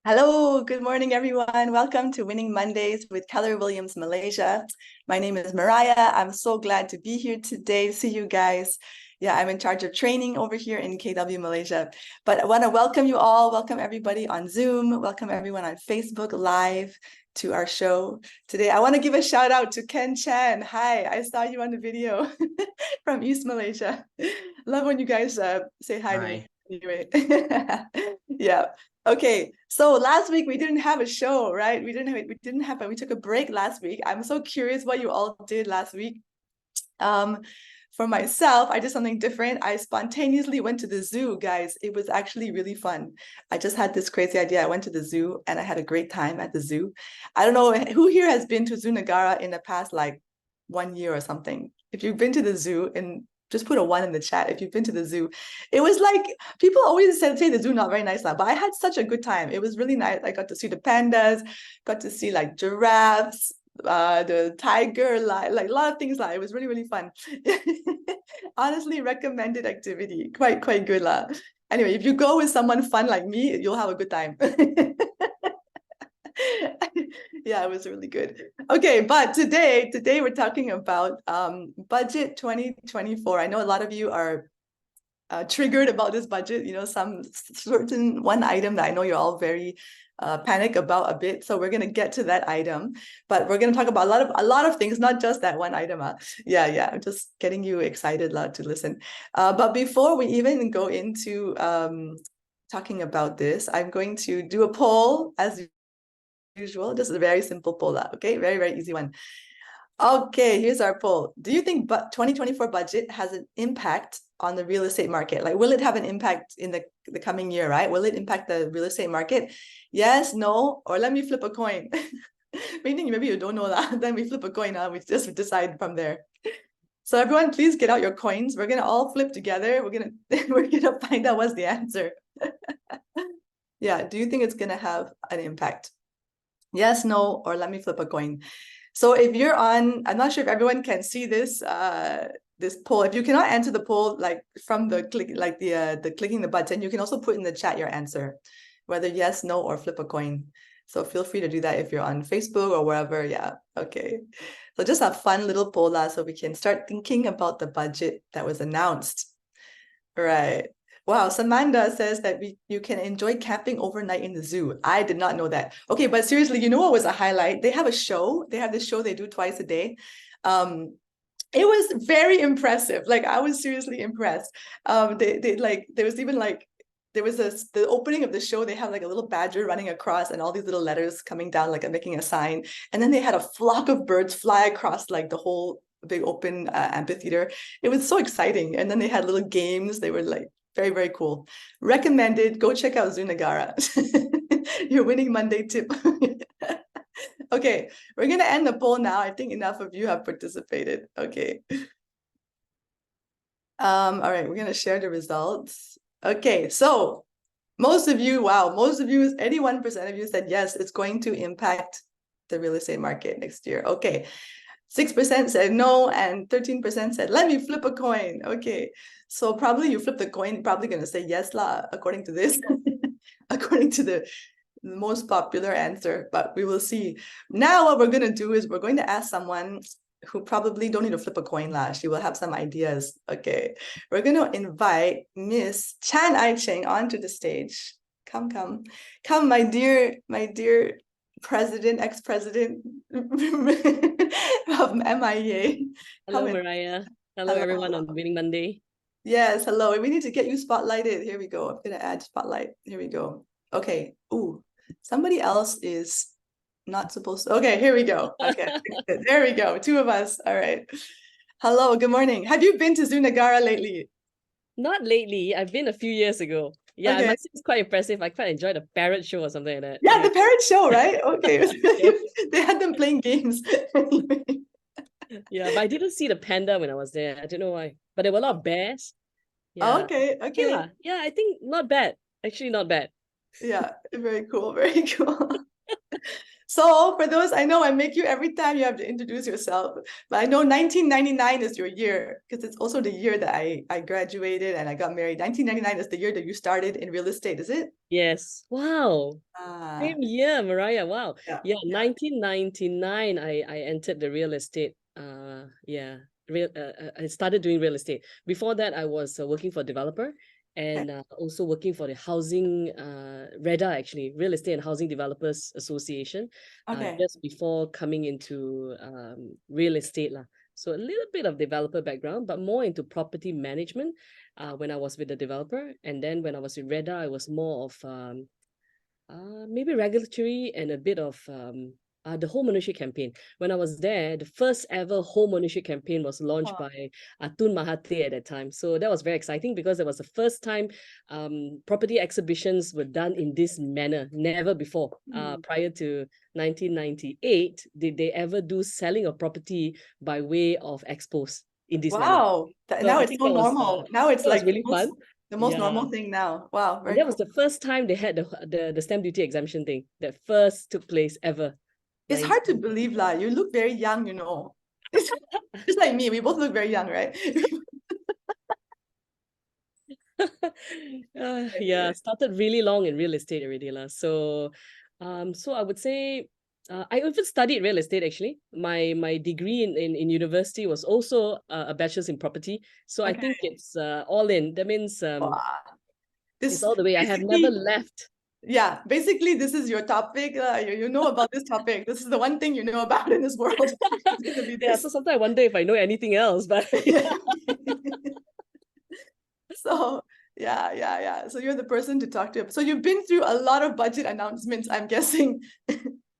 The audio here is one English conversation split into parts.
Hello, good morning, everyone. Welcome to Winning Mondays with KW Malaysia. My name is Mariah. I'm so glad to be here today. See you guys. Yeah, I'm in charge of training over here in KW Malaysia. But I want to welcome you all. Welcome everybody on Zoom. Welcome everyone on Facebook Live to our show today. I want to give a shout out to Ken Chan. Hi, I saw you on the video from East Malaysia. Love when you guys say hi to me. Anyway, yeah. Okay, so last week we didn't have a show, right? We took a break last week. I'm so curious what you all did last week. For myself, I did something different. I spontaneously went to the zoo, guys. It was actually really fun. I just had this crazy idea. I went to the zoo and I had a great time at the zoo. I don't know who here has been to Zoo Negara in the past like 1 year or something. If you've been to the zoo, and just put a 1 in the chat if you've been to the zoo. It was like, people always say the zoo not very nice, but I had such a good time. It was really nice. I got to see the pandas, got to see like giraffes, the tiger, like a lot of things. It was really, really fun. Honestly, recommended activity. Quite good. Anyway, if you go with someone fun like me, you'll have a good time. Yeah, it was really good. Okay, but today we're talking about budget 2024. I know a lot of you are triggered about this budget, some certain one item that I know you're all very panic about a bit. So we're going to get to that item, but we're going to talk about a lot of things, not just that one item. Yeah, I'm just getting you excited to listen. But before we even go into talking about this, I'm going to do a poll as usual. Just a very simple poll, okay? Very, very easy one. Okay, here's our poll. Do you think 2024 budget has an impact on the real estate market? Like, will it have an impact in the coming year, right? Will it impact the real estate market? Yes, no, or let me flip a coin. Meaning maybe you don't know that. Then we flip a coin, we just decide from there. So everyone, please get out your coins. We're gonna all flip together. We're gonna find out what's the answer. Yeah, do you think it's gonna have an impact? Yes, no, or let me flip a coin. So if you're on, I'm not sure if everyone can see this this poll. If you cannot answer the poll like from the click, like the clicking the button, you can also put in the chat your answer, whether yes, no, or flip a coin. So feel free to do that if you're on Facebook or wherever. Yeah, okay. So just a fun little poll so we can start thinking about the budget that was announced. Right. Wow, Samantha says that you can enjoy camping overnight in the zoo. I did not know that. Okay, but seriously, you know what was a highlight? They have a show. They have this show they do twice a day. It was very impressive. Like, I was seriously impressed. There was even like the opening of the show. They have like a little badger running across and all these little letters coming down, like making a sign. And then they had a flock of birds fly across like the whole big open amphitheater. It was so exciting. And then they had little games. They were like very, very cool. Recommended. Go check out Zoo Negara. Your winning Monday tip. Okay, we're gonna end the poll now. I think enough of you have participated. Okay. All right, we're gonna share the results. Okay, so most of you, 81% of you said yes, it's going to impact the real estate market next year. Okay. 6% said no, and 13% said, let me flip a coin. Okay, so probably you flip the coin, probably going to say yes, according to this, according to the most popular answer, but we will see. Now what we're going to do is we're going to ask someone who probably don't need to flip a coin. She will have some ideas. Okay, we're going to invite Miss Cheng onto the stage. Come, my dear president, ex-president of MIEA. Hello, Mariah. Hello, everyone on Winning Monday. Yes, hello. We need to get you spotlighted. Here we go. I'm going to add spotlight. Here we go. Okay. Ooh, somebody else is not supposed to. Okay, here we go. Okay, there we go. Two of us. All right. Hello, good morning. Have you been to Zoo Negara lately? Not lately. I've been a few years ago. Yeah, okay. I must say it's quite impressive. I quite enjoyed the parrot show or something like that. Yeah, the parrot show, right? Okay. They had them playing games. Yeah, but I didn't see the panda when I was there. I don't know why. But there were a lot of bears. Yeah. Okay. Yeah, I think not bad. Actually, not bad. Yeah, very cool. Very cool. So for those, I know I make you every time you have to introduce yourself, but I know 1999 is your year because it's also the year that I graduated and I got married. 1999 is the year that you started in real estate, is it? Yes. Wow. Ah, Same year, Mariah. Wow. yeah. Yeah, 1999, I entered the real estate. Yeah, I started doing real estate. Before that, I was working for a developer Okay. and also working for the housing, REDA actually, Real Estate and Housing Developers Association, Okay. just before coming into real estate lah. So a little bit of developer background, but more into property management when I was with the developer. And then when I was with REDA, I was more of maybe regulatory and a bit of the home ownership campaign. When I was there, the first ever home ownership campaign was launched Wow. by Tun Mahathir at that time. So that was very exciting because it was the first time property exhibitions were done in this manner. Never before, prior to 1998, did they ever do selling of property by way of expos in this manner. Wow. So Now I it's think so normal. Now it's that was like really fun. the most Yeah. normal thing now. Wow, And very that was cool. the first time they had the stamp duty exemption thing that first took place ever. It's hard to believe, lah. You look very young, you know. It's just like me. We both look very young, right? Yeah, started really long in real estate already lah. So, so I would say I even studied real estate actually. My degree in university was also a bachelor's in property. So I Okay. think it's all in. That means Wow. it's This all the way. I have never basically, left. yeah, basically this is your topic. You know about this topic. This is the one thing you know about in this world. It's gonna be Yeah, this. so sometimes I wonder if I know anything else, but So yeah. So you're the person to talk to. So you've been through a lot of budget announcements, I'm guessing.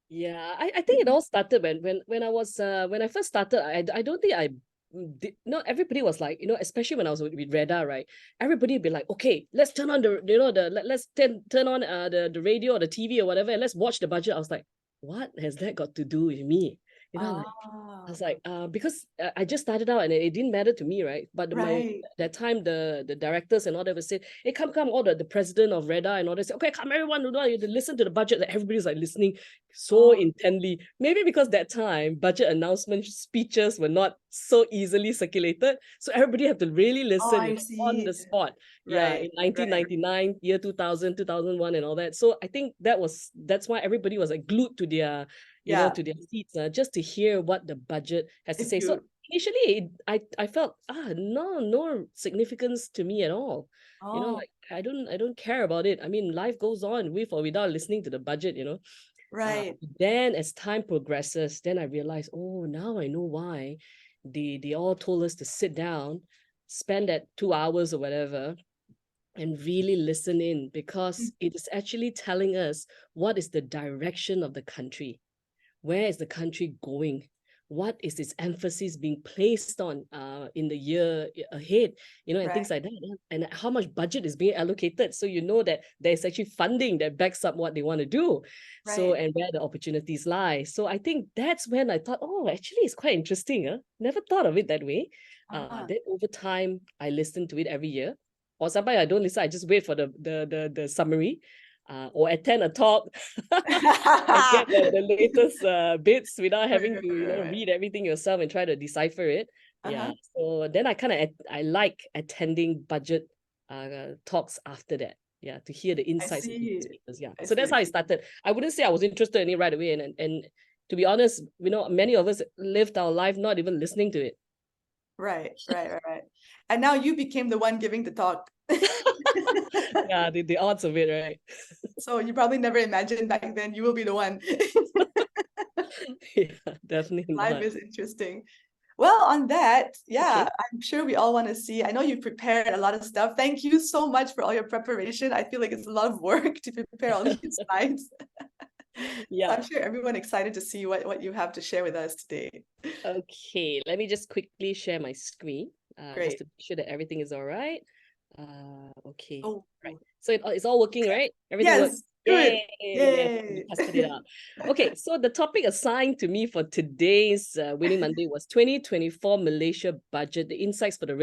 yeah, I think it all started when I was when I first started. I don't think I did, not everybody was like, especially when I was with REDA, right? Everybody would be like, okay, let's turn on let's turn on the radio or the TV or whatever, and let's watch the budget. I was like, what has that got to do with me? Like I was like, because I just started out and it didn't matter to me, right? But Right. that time the directors and all that would say, hey, come, all the president of REDA and all that say, okay, come everyone, you to listen to the budget. That everybody's like listening so intently. Maybe because that time budget announcement speeches were not so easily circulated, so everybody had to really listen, I on see. the spot. Yeah, in Right. 1999, year 2000, 2001, and all that. So I think that's why everybody was like glued to their Yeah. to their seats just to hear what the budget has to If say. So you initially, I felt no significance to me at all. Like I don't care about it. I mean, life goes on with or without listening to the budget. right. Then as time progresses, then I realized, oh, now I know why they all told us to sit down, spend that 2 hours or whatever, and really listen in, because it is actually telling us what is the direction of the country. Where is the country going? What is its emphasis being placed on in the year ahead, and Right. things like that, and how much budget is being allocated, so that there's actually funding that backs up what they want to do. So, Right. and where the opportunities lie. So I think that's when I thought, oh, actually it's quite interesting. Never thought of it that way. Then over time I listen to it every year, or sometimes I don't listen, I just wait for the summary, or attend a talk and get the latest bits without having to Right. read everything yourself and try to decipher it. Yeah. So then I like attending budget talks after that. Yeah, to hear the I insights of the see. speakers. Yeah. I So that's see. how I started. I wouldn't say I was interested in it right away. And to be honest, many of us lived our life not even listening to it. Right. And now you became the one giving the talk. Yeah, the odds of it, right? So you probably never imagined back then you will be the one. Yeah, definitely Life not. is interesting. Well, on that, yeah, Okay. I'm sure we all want to see. I know you prepared a lot of stuff. Thank you so much for all your preparation. I feel like it's a lot of work to prepare all these slides. Yeah. So I'm sure everyone excited to see what you have to share with us today. Okay, let me just quickly share my screen, just Great. to make sure that everything is all right. Okay. Oh, Right. So it's all working, right? Everything yes. works. Good. Yay! We Yay. tested it out. Okay, so the topic assigned to me for today's Winning Monday was 2024 Malaysia budget, the insights for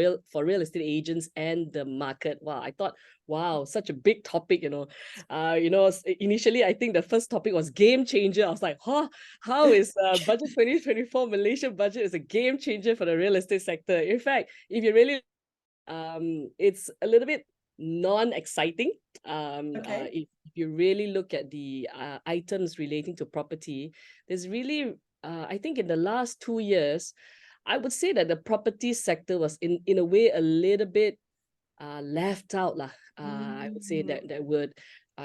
real estate agents and the market. Wow, I thought, wow, such a big topic, initially I think the first topic was game changer. I was like, huh, how is budget 2024 Malaysia budget is a game changer for the real estate sector? In fact, if you really it's a little bit non-exciting. Okay. If you really look at the items relating to property, there's really I think in the last 2 years, I would say that the property sector was in a way a little bit left out lah. I would say that would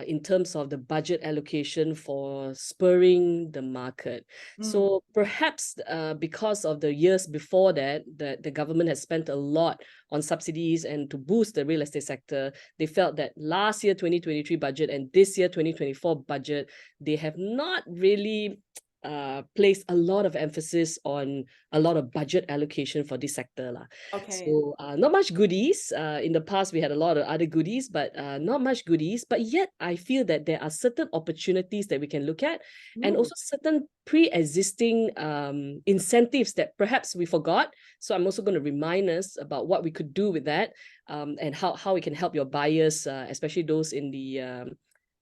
in terms of the budget allocation for spurring the market. So perhaps because of the years before that, the government has spent a lot on subsidies and to boost the real estate sector, they felt that last year 2023 budget and this year 2024 budget, they have not really placed a lot of emphasis on a lot of budget allocation for this sector lah. Okay. So not much goodies. In the past, we had a lot of other goodies, but not much goodies. But yet, I feel that there are certain opportunities that we can look at, and also certain pre-existing incentives that perhaps we forgot. So I'm also going to remind us about what we could do with that, and how we can help your buyers, especially those in the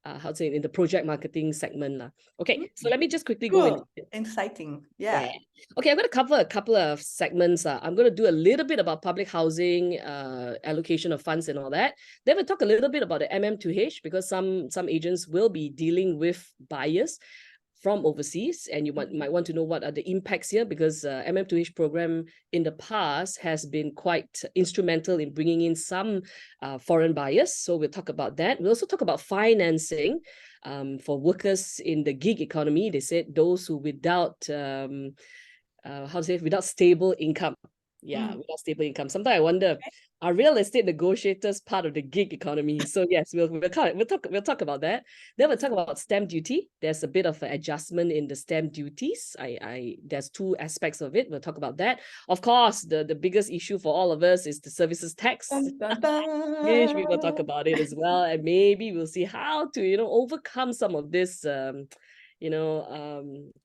in the project marketing segment lah. Okay, so let me just quickly go into it. Exciting. Yeah. Okay, I'm going to cover a couple of segments. I'm going to do a little bit about public housing, allocation of funds and all that. Then we'll talk a little bit about the MM2H because some agents will be dealing with buyers from overseas, and you might want to know what are the impacts here because MM2H program in the past has been quite instrumental in bringing in some foreign buyers. So we'll talk about that. We'll also talk about financing for workers in the gig economy. They said those who without without stable income. Yeah, without stable income. Sometimes I wonder, are real estate negotiators part of the gig economy? So yes, we'll talk about that. Then we'll talk about stamp duty. There's a bit of an adjustment in the stamp duties. There's two aspects of it. We'll talk about that. Of course, the biggest issue for all of us is the services tax. Yes, we will talk about it as well, and maybe we'll see how to overcome some of this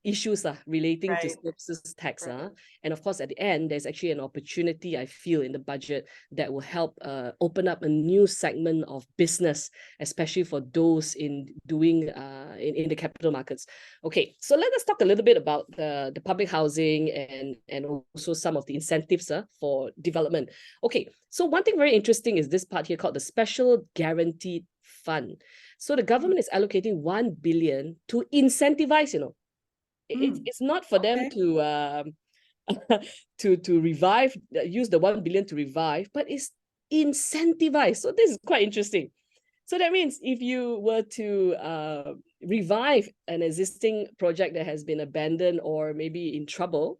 issues relating to services tax. And of course, at the end, there's actually an opportunity, I feel, in the budget that will help open up a new segment of business, especially for those in doing in the capital markets. Okay, so let us talk a little bit about the public housing and also some of the incentives for development. Okay, so one thing very interesting is this part here called the Special Guaranteed Fund. So the government is allocating 1 billion to incentivize, it's not for them to to revive, use the 1 billion to revive, but it's incentivize. So this is quite interesting. So that means if you were to revive an existing project that has been abandoned or maybe in trouble,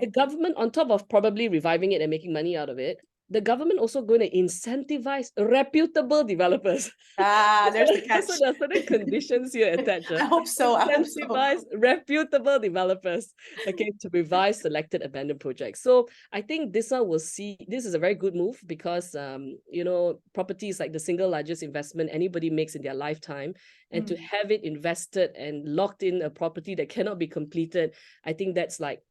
the government, on top of probably reviving it and making money out of it, the government also going to incentivize reputable developers. There's the catch. So there are certain conditions here attached. I hope so. Incentivize reputable developers, to revive selected abandoned projects. So I think this one will see, this is a very good move because, property is like the single largest investment anybody makes in their lifetime. And to have it invested and locked in a property that cannot be completed, I think that's like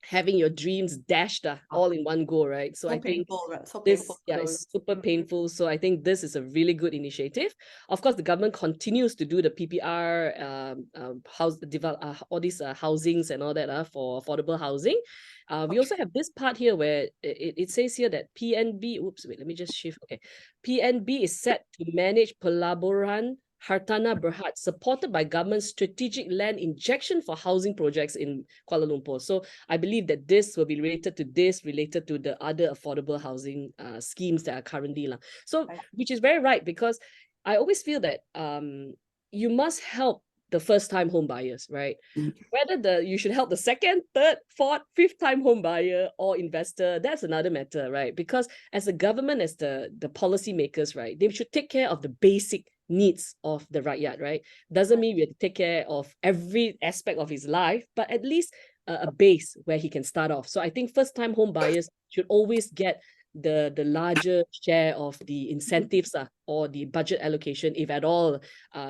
having your dreams dashed all in one go, right? So I think this, it's super painful. So I think this is a really good initiative. Of course, the government continues to do the PPR, all these housings and all that for affordable housing. We also have this part here where it says here that PNB, let me just shift. Okay, PNB is set to manage pelaburan Hartana Berhad, supported by government strategic land injection for housing projects in Kuala Lumpur. So I believe that this will be related to the other affordable housing schemes that are currently. So, which is very right, because I always feel that you must help the first-time home buyers, right? Whether you should help the second, third, fourth, fifth-time home buyer or investor, that's another matter, right? Because as the government, as the policy makers, right, they should take care of the basic needs of the rakyat, right? Doesn't mean we have to take care of every aspect of his life, but at least a base where he can start off. So I think first-time home buyers should always get the larger share of the incentives or the budget allocation, if at all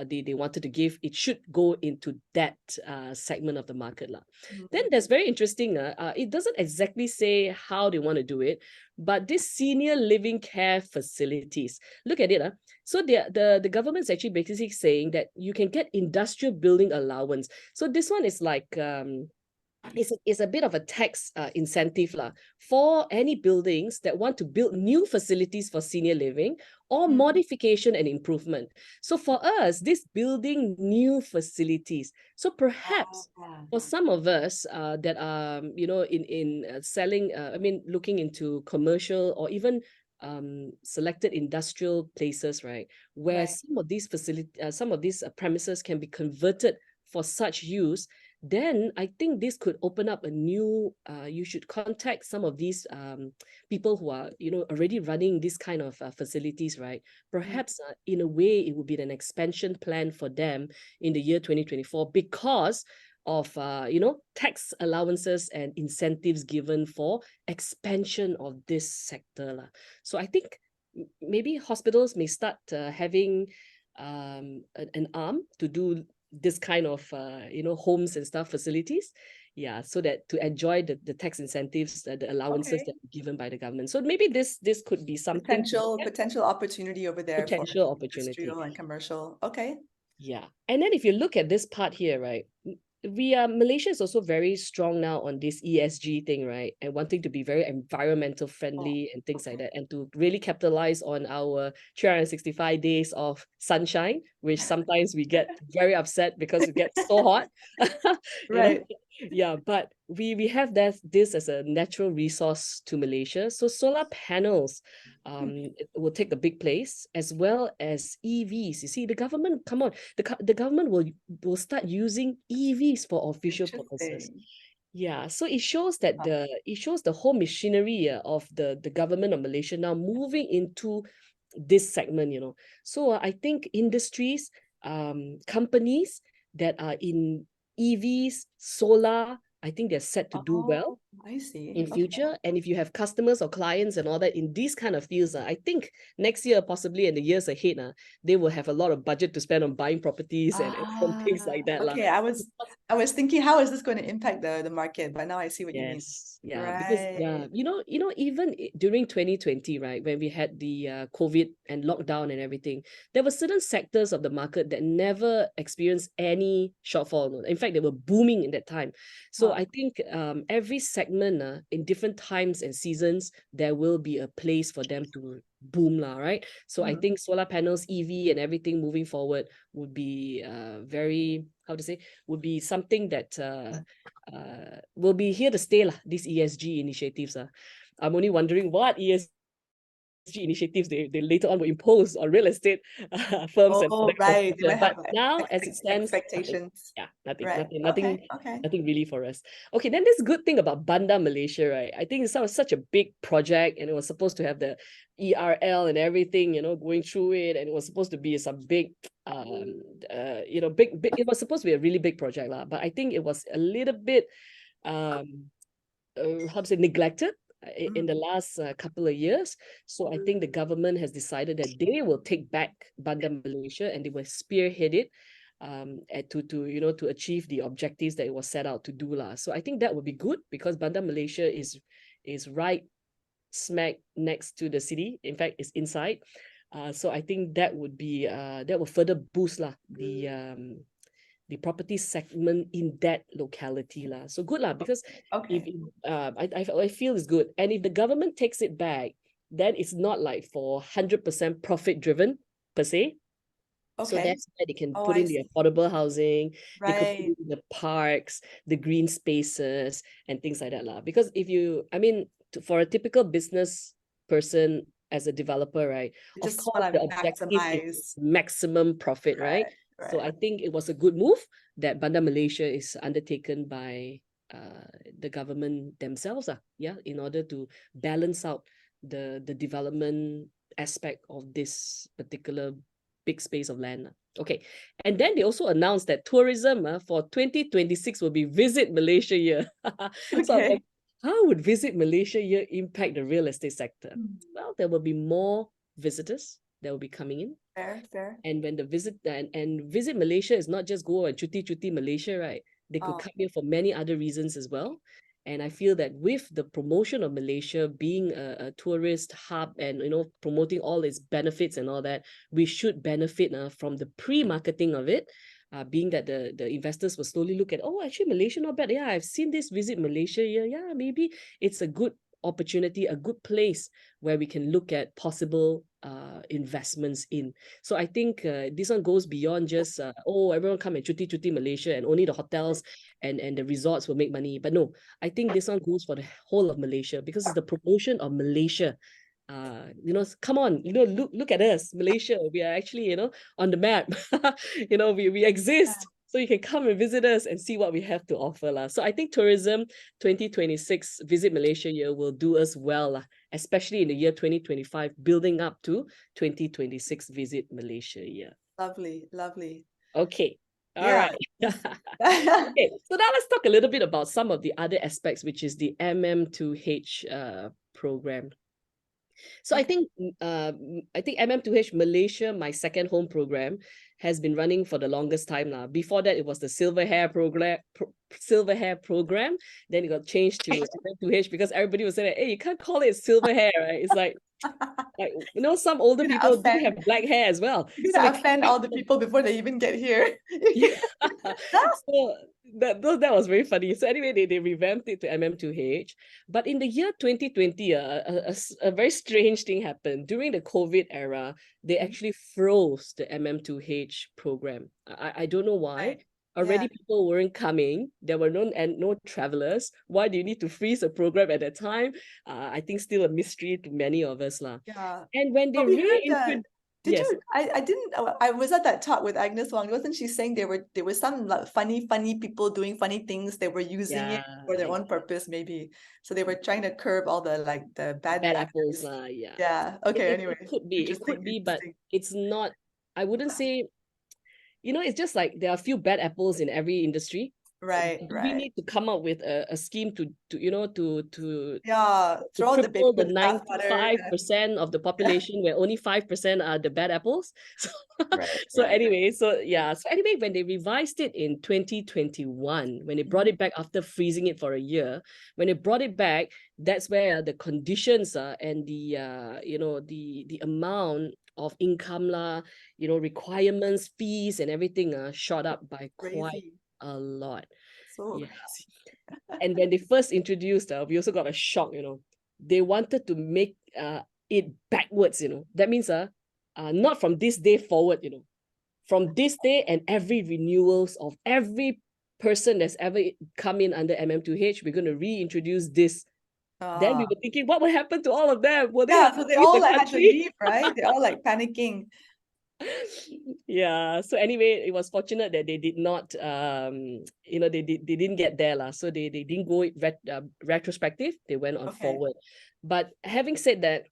they wanted to give, it should go into that segment of the market. Then that's very interesting. It doesn't exactly say how they want to do it, but this senior living care facilities, look at it. So the government's actually basically saying that you can get industrial building allowance. So this one is like it's a bit of a tax incentive for any buildings that want to build new facilities for senior living or modification and improvement. So for us, this building new facilities. So perhaps for some of us that are in selling, looking into commercial or even selected industrial places, right, where some of these premises can be converted for such use, then I think this could open up a new, you should contact some of these people who are, already running this kind of facilities, right? Perhaps in a way, it would be an expansion plan for them in the year 2024 because of, tax allowances and incentives given for expansion of this sector. So I think maybe hospitals may start having an arm to do this kind of homes and stuff facilities, so that to enjoy the tax incentives, the allowances that are given by the government. So maybe this could be something potential opportunity over there for industrial and commercial. Yeah. And then if you look at this part here, right, Malaysia is also very strong now on this ESG thing, right? And wanting to be very environmental friendly and things like that, and to really capitalize on our 365 days of sunshine, which sometimes we get very upset because it gets so hot. Right. Yeah, but we have this as a natural resource to Malaysia. So solar panels will take a big place, as well as EVs. You see, the government, come on, the government will start using EVs for official purposes. Yeah, so it shows that the whole machinery of the government of Malaysia now moving into this segment, So I think industries, companies that are in EVs, solar, I think they're set to do well. I see. In future. And if you have customers or clients and all that in these kind of fields, I think next year, possibly in the years ahead, they will have a lot of budget to spend on buying properties and things like that. Okay, I was thinking, how is this going to impact the market? But now I see what you mean. Yeah, because even during 2020, right, when we had the COVID and lockdown and everything, there were certain sectors of the market that never experienced any shortfall. In fact, they were booming in that time. So I think every segment in different times and seasons, there will be a place for them to boom, right? So I think solar panels, EV and everything moving forward would be very, would be something that will be here to stay, these ESG initiatives. I'm only wondering what ESG initiatives they later on will impose on real estate firms. Right. But now, as it stands, expectations. Nothing really for us. Okay, then this good thing about Bandar Malaysia, right? I think it's such a big project, and it was supposed to have the ERL and everything, going through it, and it was supposed to be some big, big. It was supposed to be a really big project, but I think it was a little bit, neglected in the last couple of years. So I think the government has decided that they will take back Bandar Malaysia and they will spearhead it to achieve the objectives that it was set out to do. So I think that would be good, because Bandar Malaysia is right smack next to the city. In fact, it's inside. So I think that would be that will further boost the property segment in that locality. So good, because if I feel it's good. And if the government takes it back, then it's not like for 100% profit driven per se. So that's where they can put in the affordable housing, they could put in the parks, the green spaces and things like that. Because if you, for a typical business person as a developer, right, of course the objective is maximum profit, right? So I think it was a good move that Bandar Malaysia is undertaken by the government themselves, in order to balance out the development aspect of this particular big space of land. Okay, and then they also announced that tourism for 2026 will be Visit Malaysia year. So how would Visit Malaysia year impact the real estate sector? Mm. Well, there will be more visitors that will be coming in. Fair, fair. And when the Visit Malaysia is not just go and chuti Malaysia, right? They could come here for many other reasons as well. And I feel that with the promotion of Malaysia being a tourist hub and promoting all its benefits and all that, we should benefit from the pre-marketing of it. Being that the investors will slowly look at, oh, actually Malaysia not bad. Yeah, I've seen this Visit Malaysia here. Yeah, maybe it's a good opportunity, a good place where we can look at possible investments in. So I think this one goes beyond just everyone come and chuti Malaysia and only the hotels and the resorts will make money. But no, I think this one goes for the whole of Malaysia because it's the promotion of Malaysia. Come on, look at us, Malaysia. We are actually, on the map. We exist. Yeah. So you can come and visit us and see what we have to offer. So I think tourism 2026 Visit Malaysia year will do us well, especially in the year 2025, building up to 2026 Visit Malaysia year. Lovely, lovely. Okay. All right. Okay. So now let's talk a little bit about some of the other aspects, which is the MM2H program. So I think MM2H Malaysia, my second home program, has been running for the longest time now. Before that, it was the Silver Hair program. Then it got changed to MM2H because everybody was saying, hey, you can't call it Silver Hair, right? It's like some older people do have black hair as well. You're gonna offend all the people before they even get here. Yeah. So that was very funny. So anyway, they revamped it to MM2H. But in the year 2020, a very strange thing happened. During the COVID era, they actually froze the MM2H program. I don't know why. Right. Already people weren't coming. There were no travelers. Why do you need to freeze a program at that time? I think still a mystery to many of us. Yeah. And when they reintroduced... I was at that talk with Agnes Wong. Wasn't she saying there were some funny people doing funny things? They were using it for their own purpose, maybe. So they were trying to curb all the the bad apples. Yeah. Okay. Anyway, it could be, but it's not. I wouldn't say. It's just like there are a few bad apples in every industry. Right. We need to come up with a scheme to throw the 95% of the population where only 5% are the bad apples. So anyway, when they revised it in 2021, when they brought it back after freezing it for a year, when they brought it back, that's where the conditions and the amount of income requirements, fees and everything shot up by quite a lot. So and when they first introduced, we also got a shock. They wanted to make it backwards. That means not from this day forward. From this day and every renewals of every person that's ever come in under MM2H, we're going to reintroduce this. Then we were thinking, what will happen to all of them? So they all had to leave, right? They're all panicking. Yeah. So anyway, it was fortunate that they did not, they didn't get there so they didn't go retrospective. They went on forward. But having said that,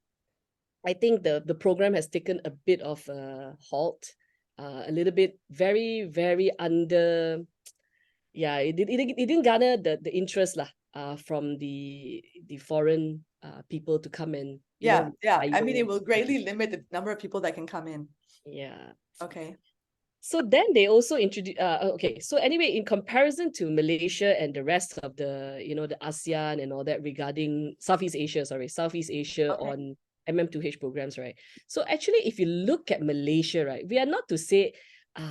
I think the program has taken a bit of a halt, a little bit, very, very under. Yeah, it didn't garner the interest from the foreign people to come and I mean, it will greatly limit the number of people that can come in. Yeah. Okay. So then they also introduced so anyway, in comparison to Malaysia and the rest of the the ASEAN and all that regarding Southeast Asia on MM2H programs, right? So actually, if you look at Malaysia, right, we are not to say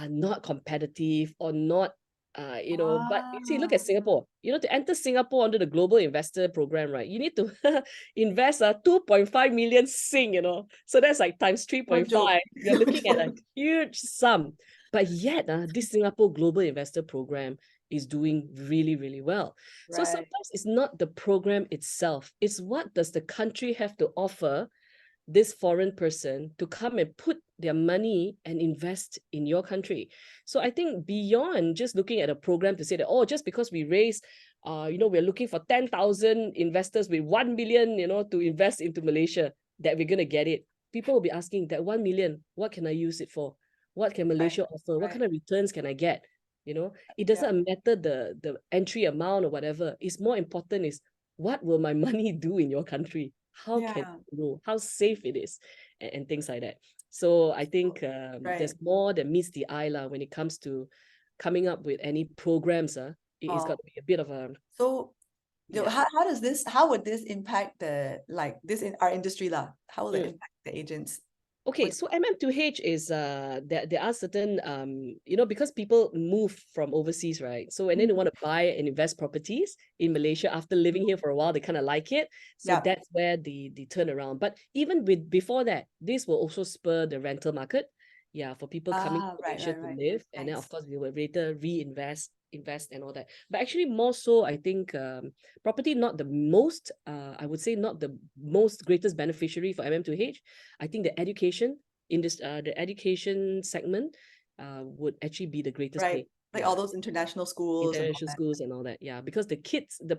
not competitive or not but you see, look at Singapore. To enter Singapore under the Global Investor Program, right, you need to invest 2.5 million Sing, so that's like times 3.5. You're looking at a huge sum. But yet, this Singapore Global Investor Program is doing really, really well. So sometimes it's not the program itself. It's what does the country have to offer this foreign person to come and put their money and invest in your country. So I think beyond just looking at a program to say that, just because we raise, we're looking for 10,000 investors with 1 million, to invest into Malaysia, that we're going to get it. People will be asking that 1 million, what can I use it for? What can Malaysia offer? What kind of returns can I get? It doesn't matter the entry amount or whatever. It's more important is what will my money do in your country? How can Yeah. you know how safe it is, and things like that. So I think Right. there's more that meets the eye when it comes to coming up with any programs. It's got to be a bit of a So yeah. how would this impact this in our industry lah? How will it Mm. impact the agents? Okay, so MM2H is there are certain because people move from overseas, right? So and then they want to buy and invest properties in Malaysia after living here for a while, they kind of like it. So Yeah. that's where the turnaround. But even before that, this will also spur the rental market. Yeah, for people coming to Right, Malaysia to right. live, and then of Nice. course they will later invest and all that. But actually more so, I think property not the most I would say not the most greatest beneficiary for MM2H. I think the education in this the education segment would actually be the greatest Right. play. Like Yeah, all those international schools and all international that. schools and all that. Yeah, because the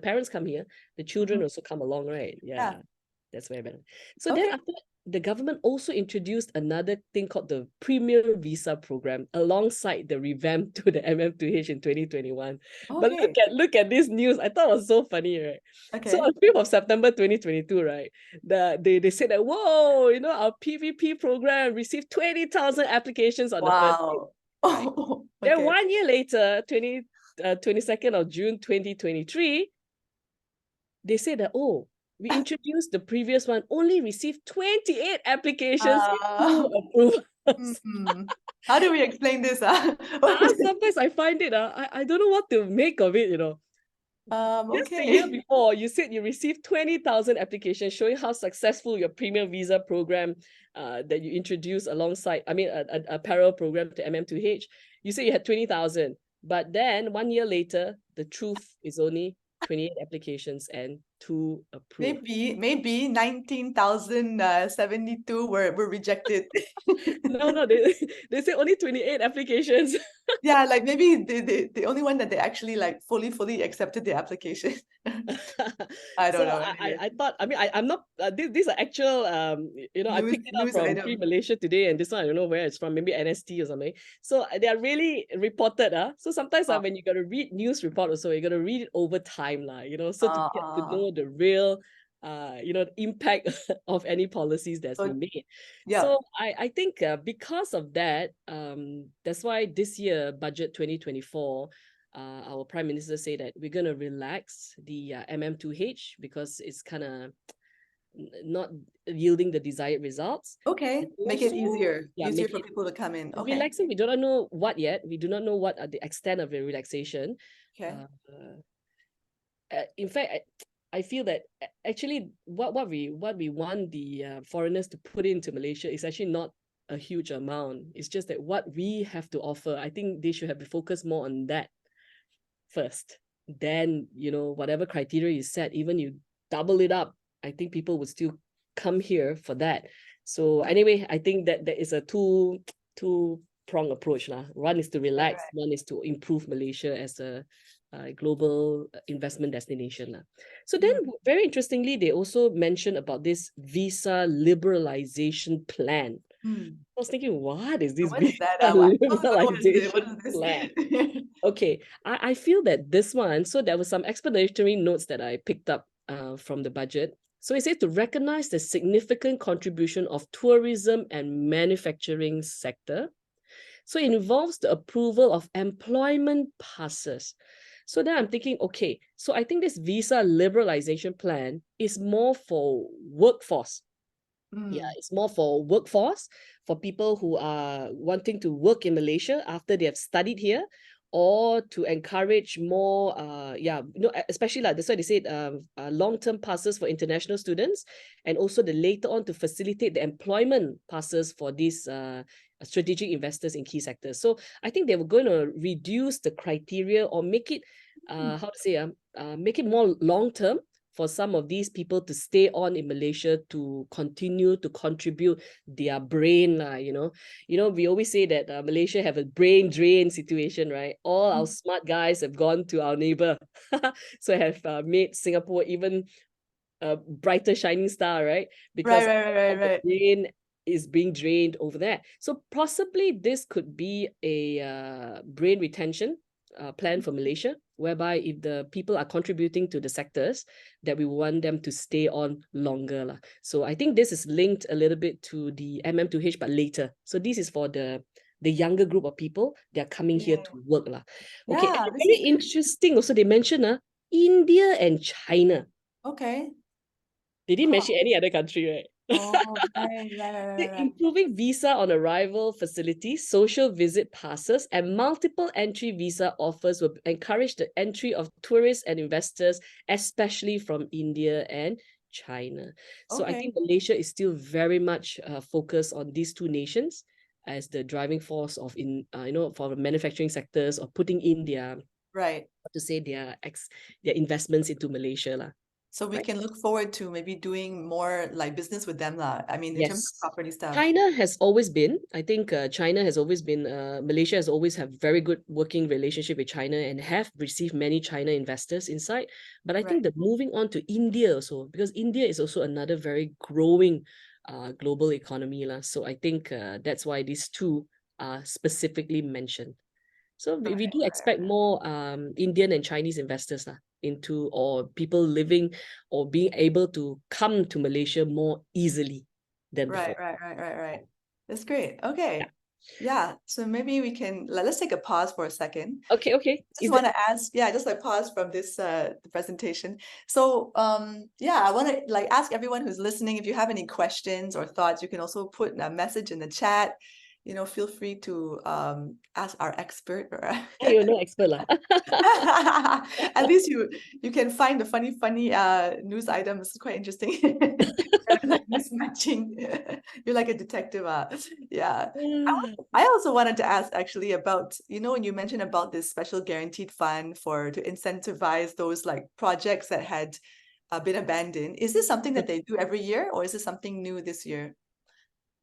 parents come here, the children also come along, right? Yeah. Yeah, that's very better. So then Okay. after that, the government also introduced another thing called the Premier Visa Program alongside the revamp to the MM2H in 2021. But Okay. look at this news. I thought it was so funny, right? So Okay. on 5th of September 2022, right? They said that, whoa, our PVP program received 20,000 applications on the first day, Wow. right? Oh, Then okay. 1 year later, 22nd of June 2023, they said that, oh, we introduced the previous one, only received 28 applications with 2 approvals. How do we explain this? Sometimes I find it, I don't know what to make of it, Just the year Okay. before, you said you received 20,000 applications showing how successful your Premier Visa program that you introduced alongside, a parallel program to MM2H. You said you had 20,000, but then 1 year later, the truth is only 28 applications and 2 approved. Maybe 19,072 were rejected. No, they say only 28 applications. Yeah, like maybe the only one that they actually like fully accepted the application. I don't So know. I Anyway, thought, I'm not these are actual I picked it up news from Free item. Malaysia today, and this one I don't know where it's from, maybe NST or something. So they are really reported. So sometimes Uh, when you got to read news report also, you got to read it over time, so to get to uh, know the real the impact of any policies that's so been made. yeah. So I think because of that, that's why this year budget 2024, our prime minister say that we're going to relax the MM2H because it's kind of not yielding the desired results. Okay. And Make it also, yeah, easier make for it people to come in. Okay. relaxing. We do not know what yet. We do not know what are the extent of the relaxation. Okay. In fact, I feel that actually what we want the foreigners to put into Malaysia is actually not a huge amount. It's just that what we have to offer, I think they should have focused more on that first. Then, whatever criteria you set, even you double it up, I think people would still come here for that. So anyway, I think that there is a two-prong approach. One is to relax, Right. one is to improve Malaysia as a global investment destination. So then, very interestingly, they also mentioned about this visa liberalization plan. I was thinking, what is this What is visa that? I don't know what is it. What liberalization is plan? this? Okay, I feel that this one, so there were some explanatory notes that I picked up from the budget. So it says to recognize the significant contribution of tourism and manufacturing sector. So it involves the approval of employment passes. So then I'm thinking, okay, so I think this visa liberalization plan is more for workforce. Yeah, it's more for workforce, for people who are wanting to work in Malaysia after they have studied here, or to encourage more, especially like that's why they said long-term passes for international students, and also the later on to facilitate the employment passes for these strategic investors in key sectors. So I think they were going to reduce the criteria or make it, make it more long-term for some of these people to stay on in Malaysia to continue to contribute their brain. We always say that Malaysia have a brain drain situation, right? All our smart guys have gone to our neighbor. So have made Singapore even a brighter shining star, right? Because the brain is being drained over there. So possibly this could be a brain retention plan for Malaysia, whereby if the people are contributing to the sectors, that we want them to stay on longer lah. So I think this is linked a little bit to the MM2H, but later. So this is for the younger group of people. They are coming here to work lah. Okay, Yeah, and this very is good. interesting. Also, they mentioned India and China. Okay. They didn't mention any other country, right? Oh, right. Improving visa on arrival facilities, social visit passes, and multiple entry visa offers will encourage the entry of tourists and investors, especially from India and China. So I Okay. think Malaysia is still very much focused on these two nations as the driving force of for the manufacturing sectors, or putting in their Right. to say their investments into Malaysia lah. So we Right. can look forward to maybe doing more like business with them lah. I mean, in terms of Yes. property stuff. China has always been, I think China has always been, Malaysia has always had very good working relationship with China and have received many China investors inside. But I think that moving on to India also, because India is also another very growing global economy lah. So I think that's why these two are specifically mentioned. So we do expect more Indian and Chinese investors into, or people living or being able to come to Malaysia more easily than before. Right. That's great. Okay. Yeah. So maybe we can let's take a pause for a second. Okay. Just want to ask, just like pause from this the presentation. So I want to like ask everyone who's listening, if you have any questions or thoughts, you can also put a message in the chat. Feel free to ask our expert. You're no expert lah. At least you can find the funny news items. It's quite interesting. Like mismatching. You're like a detective. Yeah. I also wanted to ask actually about, when you mentioned about this special guaranteed fund to incentivize those like projects that had been abandoned. Is this something that they do every year, or is this something new this year?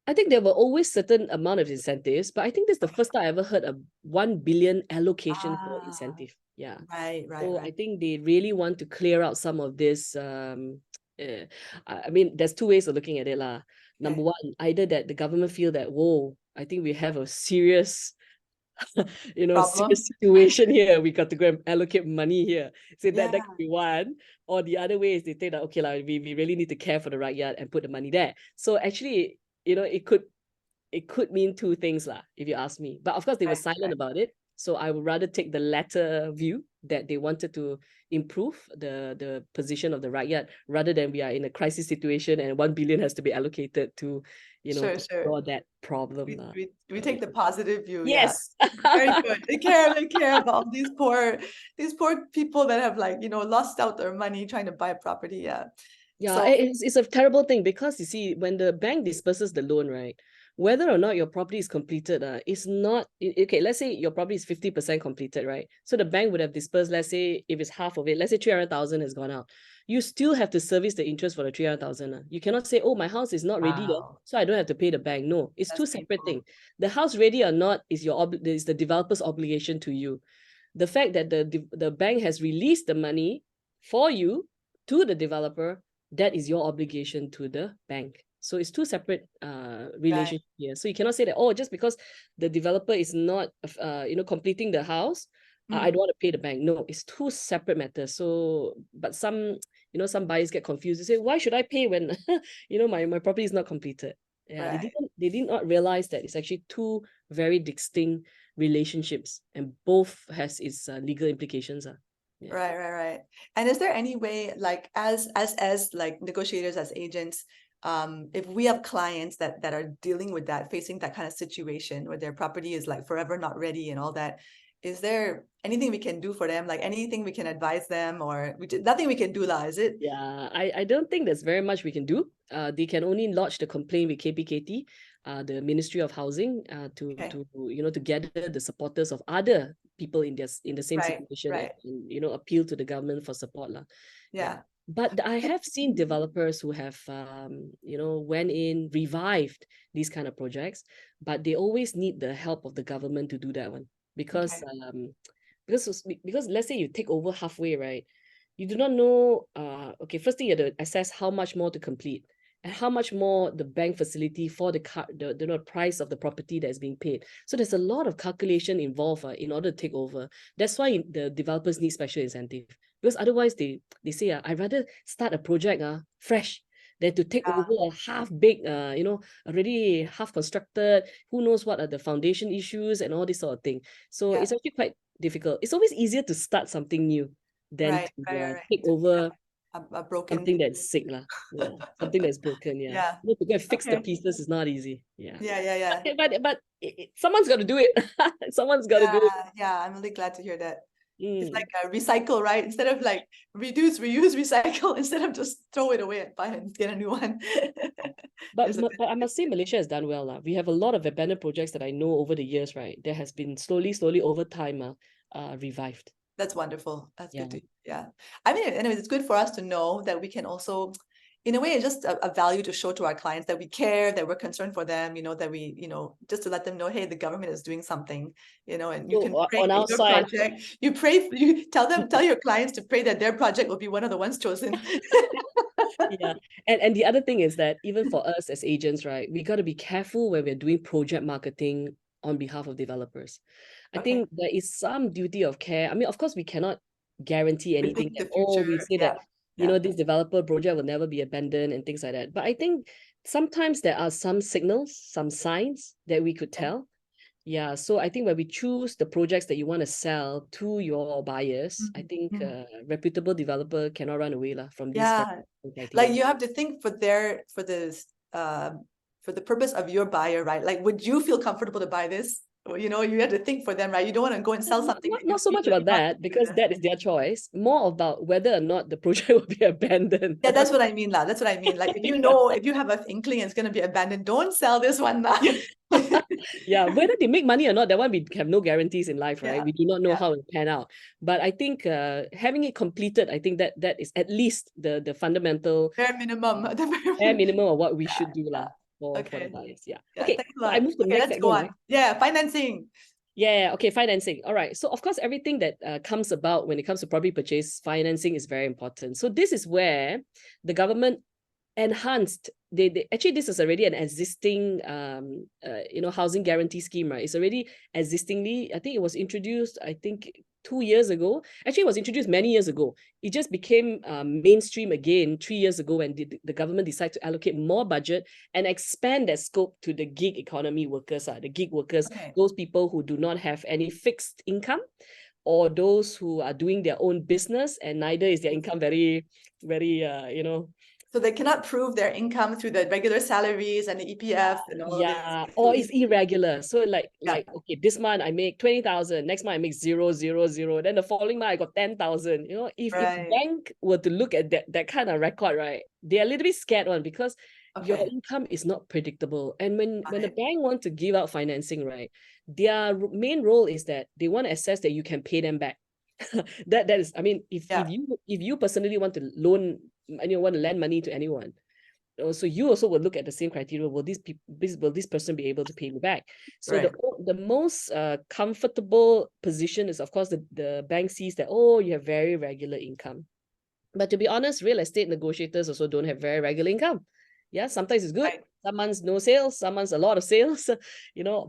I think there were always certain amount of incentives, but I think this is the first time I ever heard a 1 billion allocation for incentive. Yeah. Right. So I think they really want to clear out some of this. I mean, there's two ways of looking at it lah. Number one, either that the government feel that, whoa, I think we have a serious serious situation here. We got to go and allocate money here. So that could be one. Or the other way is they think that, okay, like, we really need to care for the rakyat and put the money there. So actually, it could mean two things lah, if you ask me. But of course, they were silent about it. So I would rather take the latter view, that they wanted to improve the position of the rakyat, rather than we are in a crisis situation and 1 billion has to be allocated to to solve that problem. We take the positive view. Yes. Very good. We care about these poor people that have lost out their money trying to buy a property. So it's a terrible thing, because you see, when the bank disperses the loan, right, whether or not your property is completed, it's not okay. Let's say your property is 50% completed, right? So the bank would have dispersed, let's say, if it's half of it, let's say 300,000 has gone out. You still have to service the interest for the 300,000. You cannot say, oh, my house is not ready yet, so I don't have to pay the bank. No, it's two separate things. The house ready or not is the developer's obligation to you. The fact that the bank has released the money for you to the developer, that is your obligation to the bank. So it's two separate relationships here. So you cannot say that, oh, just because the developer is not completing the house, I don't want to pay the bank. No, it's two separate matters. So, but some buyers get confused. They say, why should I pay when my property is not completed? Yeah, they did not realize that it's actually two very distinct relationships, and both has its legal implications. Right. And is there any way, like as like negotiators, as agents, if we have clients that are dealing with that, facing that kind of situation where their property is like forever not ready and all that, is there anything we can do for them? Like anything we can advise them, or nothing we can do lah, is it? Yeah, I don't think there's very much we can do. They can only lodge the complaint with KPKT, the Ministry of Housing, to gather the supporters of other people in the same situation, and appeal to the government for support lah. Yeah. But I have seen developers who have went in, revived these kind of projects, but they always need the help of the government to do that one, because let's say you take over halfway, right? You do not know, first thing you have to assess how much more to complete. and how much more the bank facility for the price of the property that is being paid. So there's a lot of calculation involved in order to take over. That's why the developers need special incentive, because otherwise they say, I'd rather start a project fresh than to take over a half-baked, already half-constructed, who knows what are the foundation issues and all this sort of thing. So it's actually quite difficult. It's always easier to start something new than to take over a broken something that's sick. Yeah. Something that's broken. Yeah. To go and fix the pieces is not easy. Yeah. But someone's got to do it. Someone's got to do it. Yeah, I'm really glad to hear that. It's like a recycle, right? Instead of like reduce, reuse, recycle, instead of just throw it away and buy and get a new one. But I must say Malaysia has done well. We have a lot of abandoned projects that I know over the years, right? There has been slowly over time revived. That's wonderful. That's good to I mean, anyways, it's good for us to know that we can also, in a way, it's just a value to show to our clients that we care, that we're concerned for them, that we, just to let them know, hey, the government is doing something, and you can pray on our your side. project. You tell your clients to pray that their project will be one of the ones chosen. And the other thing is that even for us as agents, right, we got to be careful when we're doing project marketing on behalf of developers. I think there is some duty of care. I mean, of course, we cannot guarantee anything that, we say that, this developer project will never be abandoned and things like that. But I think sometimes there are some signals, some signs that we could tell. Yeah, so I think when we choose the projects that you want to sell to your buyers, I think a reputable developer cannot run away from these criteria. Like you have to think for the purpose of your buyer, right? Like, would you feel comfortable to buy this? You have to think for them, right? You don't want to go and sell something. Not so much about that, because that is their choice. More about whether or not the project will be abandoned. Yeah, that's what I mean, lah. That's what I mean. Like, if you have an inkling it's going to be abandoned, don't sell this one, lah. Whether they make money or not, that one we have no guarantees in life, right? We do not know how it will pan out. But I think having it completed, I think that is at least the fundamental bare minimum of what we should do for the buyers. Okay, so I move to the next segment. Financing. Okay, financing. All right. So of course, everything that comes about when it comes to property purchase, financing is very important. So this is where the government enhanced. They actually, this is already an existing housing guarantee scheme, right? It's already existingly, I think it was introduced 2 years ago. Actually, it was introduced many years ago. It just became mainstream again 3 years ago when the government decided to allocate more budget and expand that scope to the gig economy workers, the gig workers, those people who do not have any fixed income, or those who are doing their own business and neither is their income very, very, so they cannot prove their income through the regular salaries and the EPF and all this. Or it's irregular. So like okay, this month I make 20,000, next month I make 0, 0, 0. Then the following month I got 10,000. If bank were to look at that kind of record, right, they are a little bit scared because your income is not predictable. And when the bank wants to give out financing, right, their main role is that they want to assess that you can pay them back. that is, I mean, if you personally want to loan and you want to lend money to anyone, so you also will look at the same criteria. Will this person be able to pay me back? So the most comfortable position is, of course, the bank sees that, you have very regular income. But to be honest, real estate negotiators also don't have very regular income. Sometimes it's good. Some months no sales, some months a lot of sales,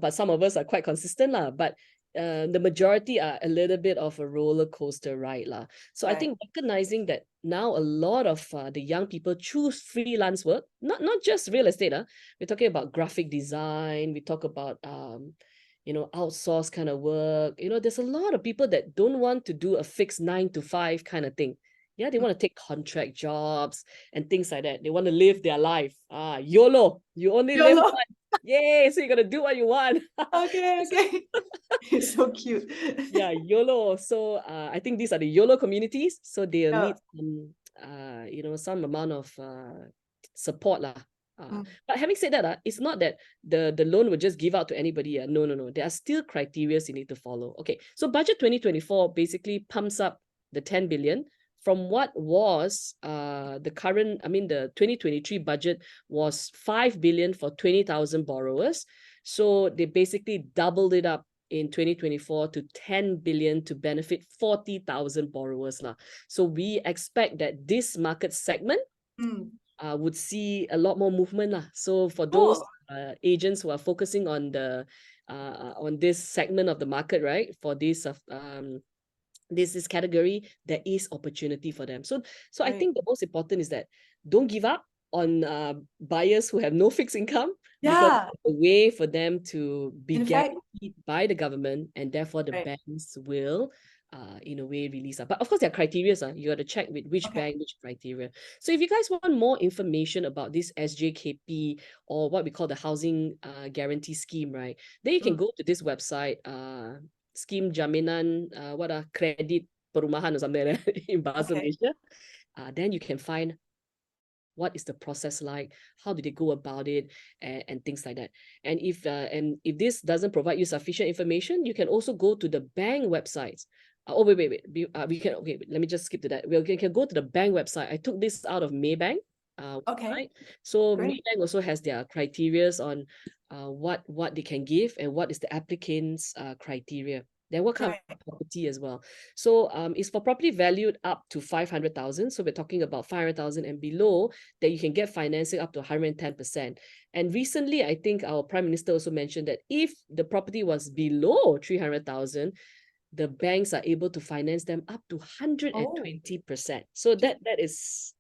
but some of us are quite consistent but the majority are a little bit of a roller coaster ride So I think recognizing that now a lot of the young people choose freelance work, not just real estate. We're talking about graphic design. We talk about outsource kind of work. There's a lot of people that don't want to do a fixed 9 to 5 kind of thing. They want to take contract jobs and things like that. They want to live their life. YOLO. You only live once. Yay, so you're gonna do what you want. Okay. It's so cute. YOLO. So I think these are the YOLO communities. So they'll need some amount of support. But having said that, it's not that the loan will just give out to anybody. No. There are still criteria you need to follow. Okay, so budget 2024 basically pumps up the 10 billion from what was the 2023 budget was 5 billion for 20,000 borrowers. So they basically doubled it up in 2024 to 10 billion to benefit 40,000 borrowers. So we expect that this market segment would see a lot more movement lah. So for those Cool. agents who are focusing on this segment of the market, right? For this category, there is opportunity for them. So I Right. think the most important is that don't give up on buyers who have no fixed income, because Yeah. it's a way for them to be In fact, guaranteed by the government, and therefore the right. banks will in a way release up. But of course, there are criteria. You got to check with which Okay. bank, which criteria. So if you guys want more information about this SJKP, or what we call the housing guarantee scheme, right, then you can go to this website, scheme jaminan kredit perumahan or something like that in Bahasa Okay. Malaysia. Then you can find what is the process like, how do they go about it, and things like that. And if this doesn't provide you sufficient information, you can also go to the bank websites. Oh, wait. Let me just skip to that. We can go to the bank website. I took this out of Maybank. Okay. Right? So Great. Maybank also has their criterias on what they can give, and what is the applicant's criteria. Then what kind of property as well. So it's for property valued up to 500,000. So we're talking about 500,000 and below, that you can get financing up to 110%. And recently, I think our Prime Minister also mentioned that if the property was below 300,000, the banks are able to finance them up to 120%. So that's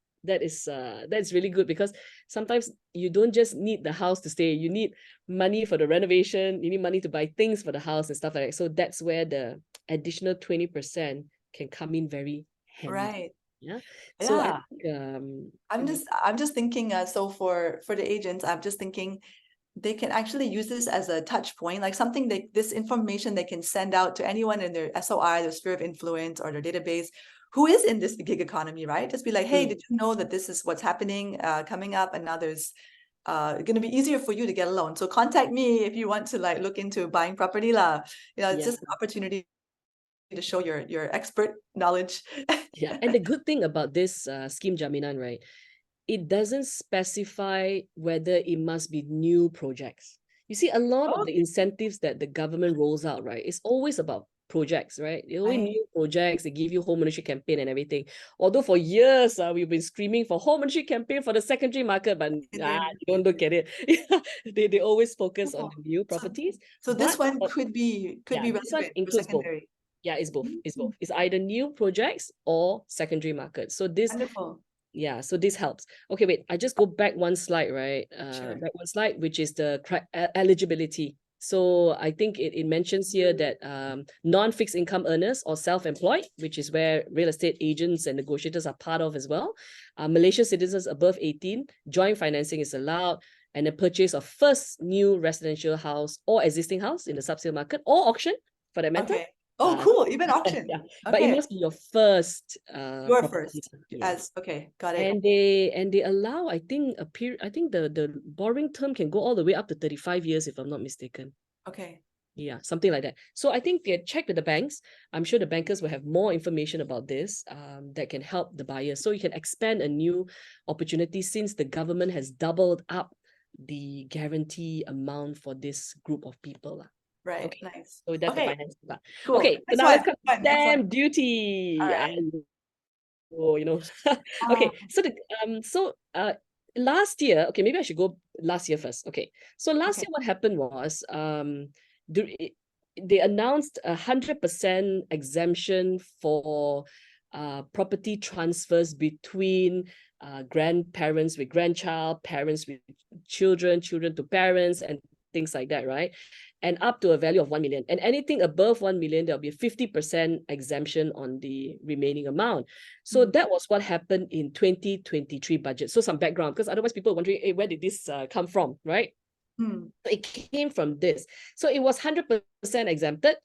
really good, because sometimes you don't just need the house to stay, you need money for the renovation, you need money to buy things for the house and stuff like that. So that's where the additional 20% can come in very handy. Right. Yeah. Yeah. So I think, I'm just thinking, so for the agents, I'm just thinking they can actually use this as a touch point, like something this information they can send out to anyone in their SOI, their sphere of influence, or their database who is in this gig economy, right? Just be like, hey, did you know that this is what's happening coming up, and now there's going to be easier for you to get a loan. So contact me if you want to like look into buying property lah. It's just an opportunity to show your expert knowledge. Yeah, and the good thing about this scheme jaminan, right, it doesn't specify whether it must be new projects. You see, a lot of the incentives that the government rolls out, right, it's always about projects, right? They always new projects, they give you home ownership campaign and everything. Although for years, we've been screaming for home ownership campaign for the secondary market, but you don't look at it. They always focus on the new properties. So this one could be this one includes both. Yeah, it's both. It's both. It's either new projects or secondary market. So this wonderful. Yeah, so this helps. Okay, wait, I just go back one slide, right? Sure. Back one slide, which is the eligibility. So I think it mentions here that non-fixed income earners or self-employed, which is where real estate agents and negotiators are part of as well. Malaysian citizens above 18, joint financing is allowed, and the purchase of first new residential house or existing house in the sub-sale market or auction, for that matter. Okay. Oh, cool. Even auction. Yeah. But it must be your first. Your first. Yes. Okay. Got it. And they allow, I think, a period. I think the borrowing term can go all the way up to 35 years, if I'm not mistaken. Okay. Yeah, something like that. So I think check with the banks. I'm sure the bankers will have more information about this that can help the buyers. So you can expand a new opportunity, since the government has doubled up the guarantee amount for this group of people. Right. Okay. Nice. So that's the finance part. Cool. Okay, so now let's come to stamp duty. Right. Okay, so last year, okay, maybe I should go last year first. Okay, so last year what happened was they announced 100% exemption for property transfers between grandparents with grandchild, parents with children, children to parents, and things like that, right? And up to a value of 1 million. And anything above 1 million, there'll be a 50% exemption on the remaining amount. So that was what happened in 2023 budget. So some background, because otherwise people are wondering, hey, where did this come from, right? So it came from this. So it was 100% exempted.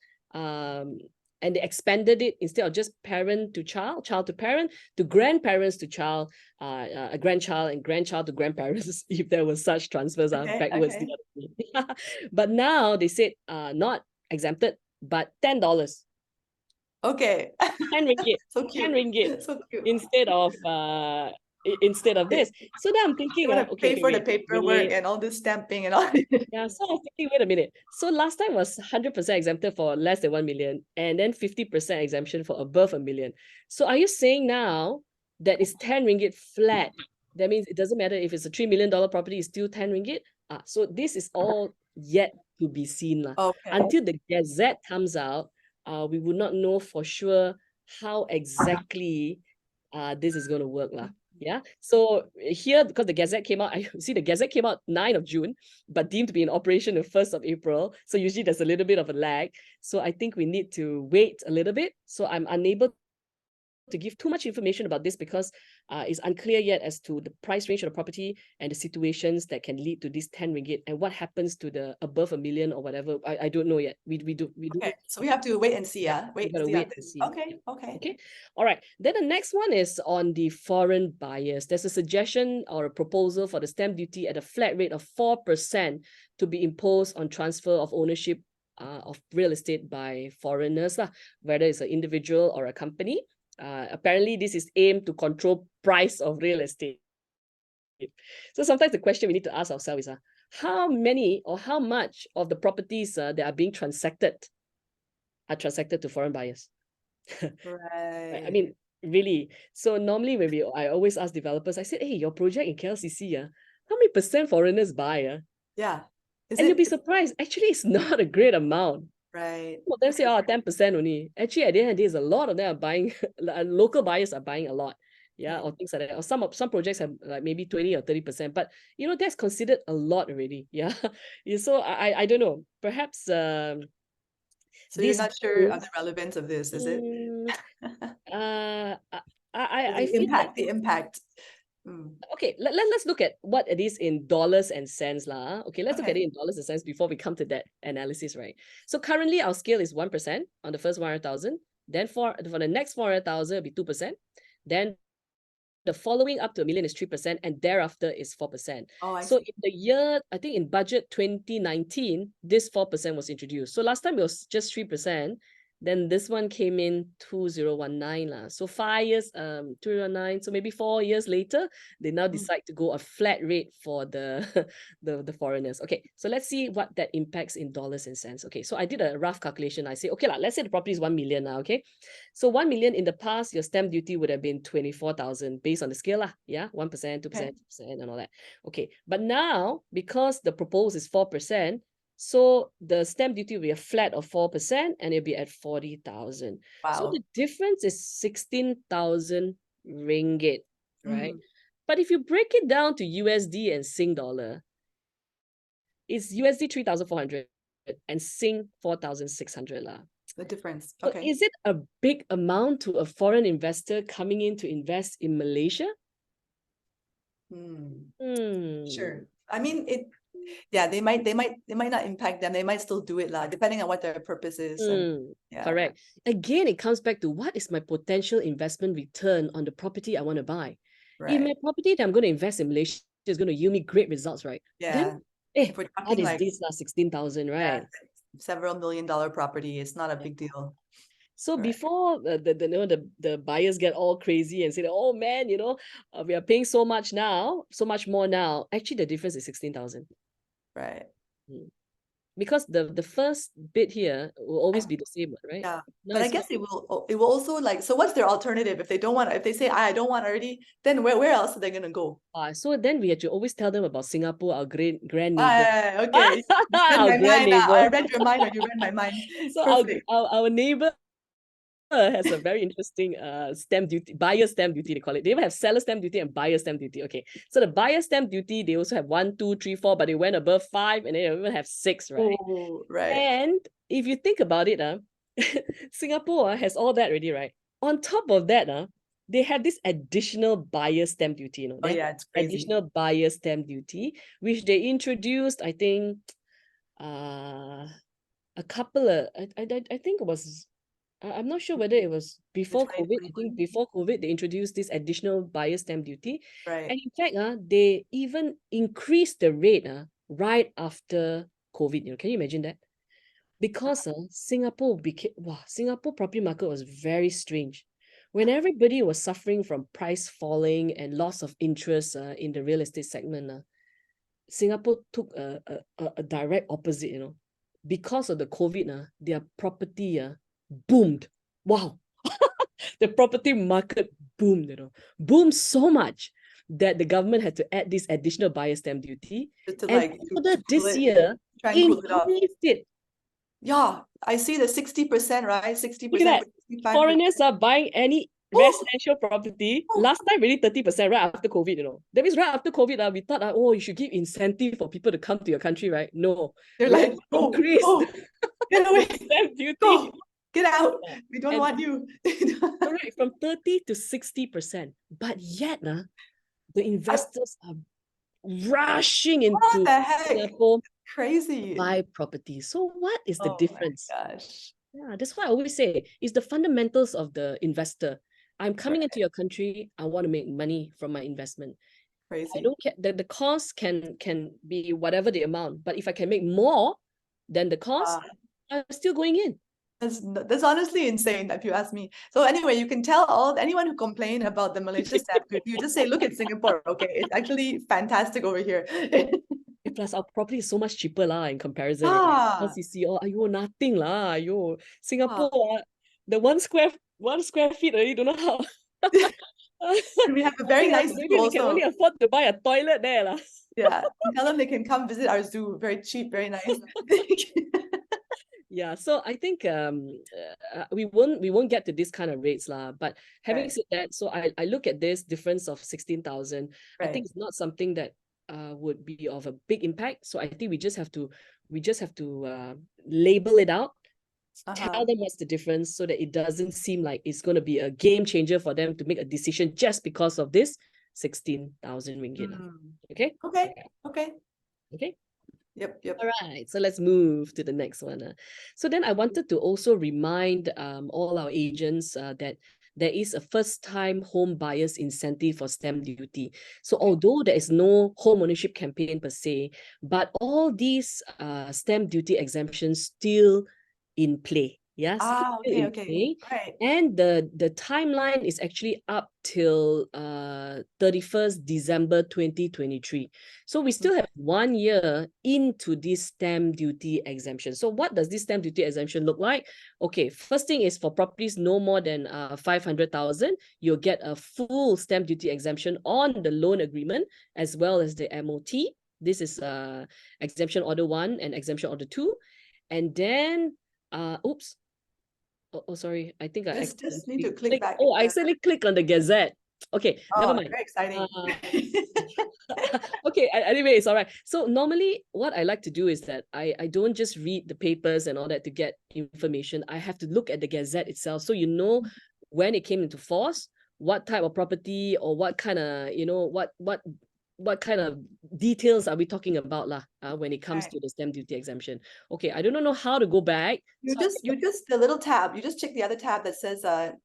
And they expanded it, instead of just parent to child, child to parent, to grandparents to child, a grandchild, and grandchild to grandparents, if there were such transfers backwards. But now they said not exempted, but $10. Okay. 10 ringgit. So cute. 10 ringgit. So cute. Instead of this. So then I'm thinking, pay for the paperwork and all this stamping and all. Yeah, so I was thinking, wait a minute. So last time was 100% exempted for less than 1 million, and then 50% exemption for above 1 million. So are you saying now that it's 10 ringgit flat That means it doesn't matter if it's a $3 million property, it's still 10 ringgit. So this is all yet to be seen. Okay. Until the Gazette comes out, we would not know for sure how exactly this is going to work. Yeah. So here, because the Gazette came out, I see the Gazette came out 9th of June, but deemed to be in operation the 1st of April. So usually there's a little bit of a lag. So I think we need to wait a little bit. So I'm unable to give too much information about this because it's unclear yet as to the price range of the property and the situations that can lead to this 10 ringgit and what happens to the above $1 million or whatever. I don't know yet. We do. Okay, so we have to wait and see. We gotta wait and see. Okay, okay. Okay. All right. Then the next one is on the foreign buyers. There's a suggestion or a proposal for the stamp duty at a flat rate of 4% to be imposed on transfer of ownership of real estate by foreigners, whether it's an individual or a company. Apparently, this is aimed to control price of real estate. So sometimes the question we need to ask ourselves is, how many or how much of the properties that are being transacted are transacted to foreign buyers? Right. I mean, really. So normally when I always ask developers, I said, hey, your project in KLCC, how many percent foreigners buy? Yeah. And you'll be surprised. Actually, it's not a great amount. Right. Some of them say, 10% only. Actually, at the end of the day, a lot of them are buying, local buyers are buying a lot. Yeah, or things like that. Or some projects have like maybe 20 or 30%, but that's considered a lot already. Yeah. So I don't know. Perhaps so you're not sure of the relevance of this, is it? I feel like the impact. Okay, let's look at what it is in dollars and cents. Okay, let's look at it in dollars and cents before we come to that analysis, right? So currently our scale is 1% on the first 100,000. Then for the next 400,000, it'll be 2%. Then the following up to $1 million is 3%, and thereafter is 4%. So in the year, I think in budget 2019, this 4% was introduced. So last time it was just 3%. Then this one came in 2019. So 5 years, 2019. So maybe 4 years later, they now decide to go a flat rate for the the foreigners. Okay, so let's see what that impacts in dollars and cents. Okay, so I did a rough calculation. I say, okay, let's say the property is 1 million now. Okay, so 1 million in the past, your stamp duty would have been 24,000 based on the scale. Yeah, 1%, 2%, 2%, and all that. Okay, but now because the proposed is 4%, so the stamp duty will be a flat of 4% and it'll be at 40,000. Wow. So the difference is 16,000 ringgit, right? But if you break it down to USD and Sing dollar, it's USD 3,400 and Sing 4,600 . The difference. So is it a big amount to a foreign investor coming in to invest in Malaysia? Sure. I mean, they might not impact them. They might still do it, depending on what their purpose is. Correct. Again, it comes back to what is my potential investment return on the property I want to buy. If my property that I'm going to invest in Malaysia is going to yield me great results, right? Yeah. Then, what is this 16,000, right? Yeah, several $1 million property. It's not a big deal. So before the buyers get all crazy and say, oh man, we are paying so much more now. Actually, the difference is 16,000. Right. Because the first bit here will always be the same, right? Yeah. But I guess it will also so what's their alternative if they don't want, if they say I don't want already, then where else are they gonna go? So then we have to always tell them about Singapore, our grand neighbor. Okay. I read your mind, or you read my mind. So our neighbor has a very interesting stamp duty, buyer stamp duty, they call it. They even have seller stamp duty and buyer stamp duty. Okay, so the buyer stamp duty, they also have 1, 2, 3, 4, but they went above 5 and they even have 6, right? Oh, right. And if you think about it, Singapore has all that already, right? On top of that, they have this additional buyer stamp duty, it's crazy. Additional buyer stamp duty, which they introduced, I think, a couple of, I think it was, I'm not sure whether it was before COVID. I think before COVID, they introduced this additional buyer stamp duty. Right. And in fact, they even increased the rate right after COVID. Can you imagine that? Because Singapore property market was very strange. When everybody was suffering from price falling and loss of interest in the real estate segment, Singapore took a direct opposite. Because of the COVID, their property boomed. Wow. The property market boomed, boomed so much that the government had to add this additional buyer stamp duty. Just to And like further to cool this it, year, try and cool it off. increased it. Yeah, I see the 60%, right? 60%, Look at that. 65%. Foreigners are buying any residential property. Last time, really 30% right after COVID, you know. That means right after COVID, we thought, oh, you should give incentive for people to come to your country, right? No. They're Let's like, oh, increase oh, get away, the stamp duty. go, get out. Yeah. We don't And- want you. Correct, from 30 to 60%. But yet, the investors are rushing What into the heck? Singapore Crazy. buy property. So what is the Oh my difference? gosh. Yeah, that's why I always say it's the fundamentals of the investor. I'm coming into your country. I want to make money from my investment. I Crazy. don't care. The cost can be whatever the amount, but if I can make more than the cost, I'm still going in. That's honestly insane if you ask me. So anyway, you can tell anyone who complain about the Malaysia stamp duty, you just say, look at Singapore, okay? It's actually fantastic over here. Plus, our property is so much cheaper lah in comparison. Ah. Once you see, oh, ayo, nothing lah, ayo, Singapore, the one square feet already don't know how. We have a very nice maybe zoo we can also. only afford to buy a toilet there lah. Yeah, tell them they can come visit our zoo. Very cheap, very nice. Yeah, so I think we won't get to this kind of rates lah. But having said that, so I look at this difference of 16,000. I think it's not something that would be of a big impact. So I think we just have to label it out, tell them what's the difference, so that it doesn't seem like it's going to be a game changer for them to make a decision just because of this 16,000 ringgit. Okay. Yep. All right, so let's move to the next one. So then I wanted to also remind all our agents that there is a first-time home buyers incentive for stamp duty. So although there is no home ownership campaign per se, but all these stamp duty exemptions still in play. Yes. Okay. Right. And the timeline is actually up till 31st December 2023. So we still have 1 year into this stamp duty exemption. So what does this stamp duty exemption look like? Okay, first thing is for properties no more than 500,000, you'll get a full stamp duty exemption on the loan agreement as well as the MOT. This is exemption order 1 and exemption order 2. And then oops. Oh, sorry. I think I just need to click back. Oh, I accidentally click on the Gazette. Okay, never mind. Very exciting. Okay, anyway, it's all right. So normally what I like to do is that I don't just read the papers and all that to get information. I have to look at the Gazette itself. So you know when it came into force, what type of property or what kind of, what kind of details are we talking about when it comes to the stamp duty exemption? Okay, I don't know how to go back. You just the little tab. You just check the other tab that says the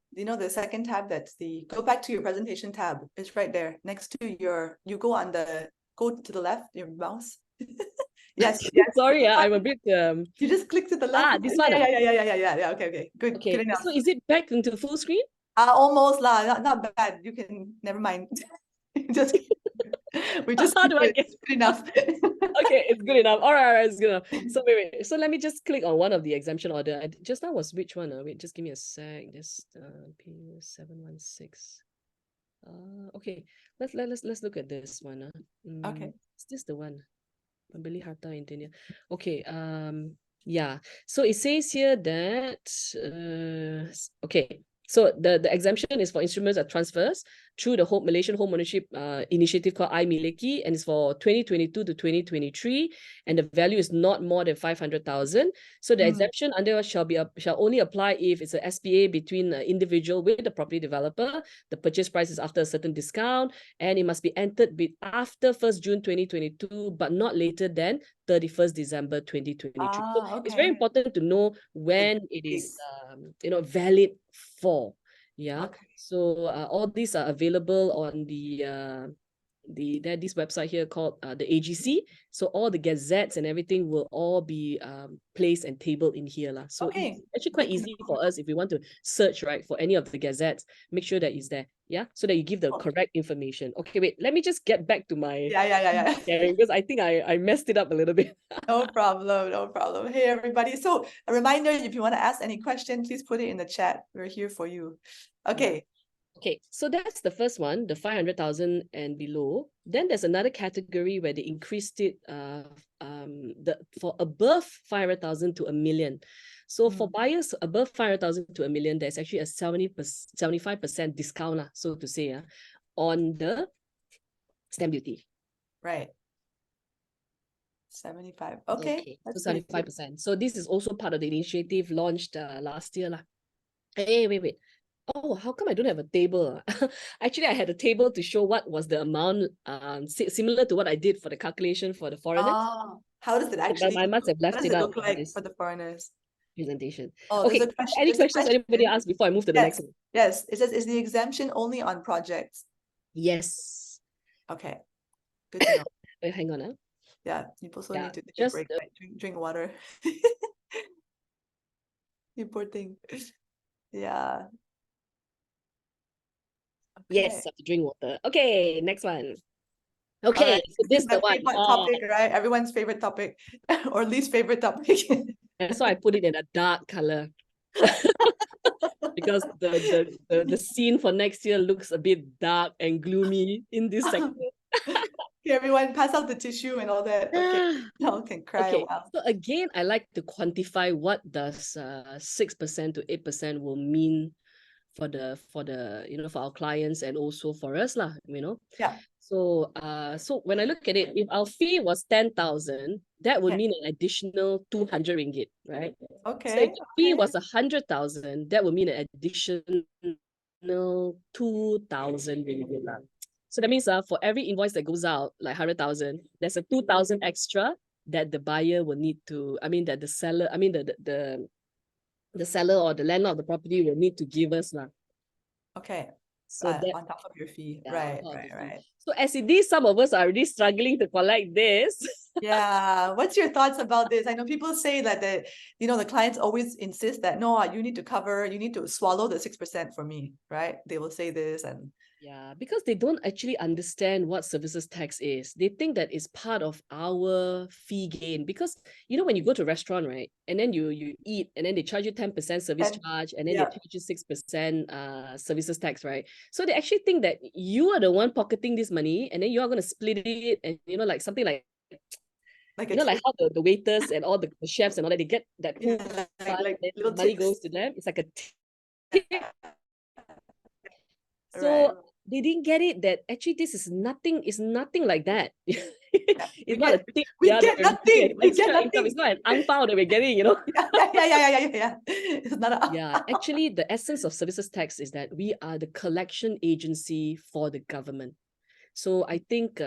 second tab, that's the go back to your presentation tab. It's right there next to you go to the left, your mouse. Yes. Sorry, I'm a bit you just click to the left. This one. Yeah. Okay. Good. Okay. Good enough. So is it back into full screen? Almost lah. Not bad. You can never mind. Just we just how do I get good enough? Okay, it's good enough. All right, it's good enough. So wait. So let me just click on one of the exemption order. Just now was which one? Wait, just give me a sec. Just P716. Okay, let's look at this one. Okay. Is this the one? Pembeli harta intinya. Okay. Yeah. So it says here that okay. So the exemption is for instruments of transfers through the Malaysian Home Ownership initiative called MIEA, and it's for 2022 to 2023, and the value is not more than 500,000. So the exemption under shall only apply if it's an SPA between an individual with the property developer. The purchase price is after a certain discount, and it must be entered after 1st June 2022, but not later than 31st December 2023. So it's very important to know when it is valid for. Yeah. Okay. So all these are available on this website here called the AGC. So all the gazettes and everything will all be placed and tabled in here lah. So it's actually quite easy for us if we want to search for any of the gazettes. Make sure that it's there. Yeah, so that you give the correct information. Okay, wait, let me just get back to my because I think I messed it up a little bit. No problem. Hey everybody. So a reminder, if you want to ask any question, please put it in the chat. We're here for you. Okay. Okay, so that's the first one, the 500,000 and below. Then there's another category where they increased it for above 500,000 to 1 million. So for buyers above 500,000 to 1 million, there's actually a 75% discount, so to say, on the stamp duty. Right. 75. Okay. Okay, so That's pretty good. 75%. So this is also part of the initiative launched last year. Hey, wait. Oh, how come I don't have a table? Actually, I had a table to show what was the amount, similar to what I did for the calculation for the foreigners. Oh, how does it But actually, I must have how left does it it out look in like this for the foreigners? presentation. Oh, Okay, any there's a questions anybody question. ask before I move to the next Yes, one? yes. It says, is the exemption only on projects? Yes. Okay, good to know. Wait, hang on. Yeah, you also Yeah, need to take a just break, right? Drink water. You poor thing. Yeah. yes, Okay. have to drink water. Okay, next one. All Okay, right. so This this is is the my one. favorite topic, right? Everyone's favorite topic or least favorite topic. That's why I put it in a dark color. Because the scene for next year looks a bit dark and gloomy in this sector. Okay, everyone, pass out the tissue and all that. Okay, y'all can cry a Okay, while. so again, I like to quantify what does 6% to 8% will mean for the for our clients and also for us lah. Yeah. So so when I look at it, if our fee was 10,000, that would Okay. mean an additional 200 ringgit, right? So if Okay. the fee was 100,000, that would mean an additional 2,000 ringgit lah. So that means for every invoice that goes out, like 100,000, there's a 2,000 extra that the buyer will need to, that the seller, the seller or the landlord of the property will need to give us lah. Okay. So that On top of your fee. yeah, Right, on top of right, the fee. right. So as it is, some of us are already struggling to collect this. Yeah. What's your thoughts about this? I know people say that the clients always insist that no, you need to swallow the 6% for me, right? They will say this and Yeah, because they don't actually understand what services tax is. They think that it's part of our fee gain. Because when you go to a restaurant, right, and then you eat, and then they charge you 10% service charge, and then they yeah. charge you 6% services tax, right? So they actually think that you are the one pocketing this money, and then you are going to split it, and like something like Like a like tip. how the waiters and all the chefs and all that, they get that pool Yeah, fund, like and little the money tips. goes to them. It's like a tip. Right. So they didn't get it that actually this is nothing like that. Yeah. It's not a tip, We that get we're receiving as nothing. We get extra income. It's nothing. not an ang pao that we're getting, Yeah. It's not a Yeah, actually, the essence of services tax is that we are the collection agency for the government. So I think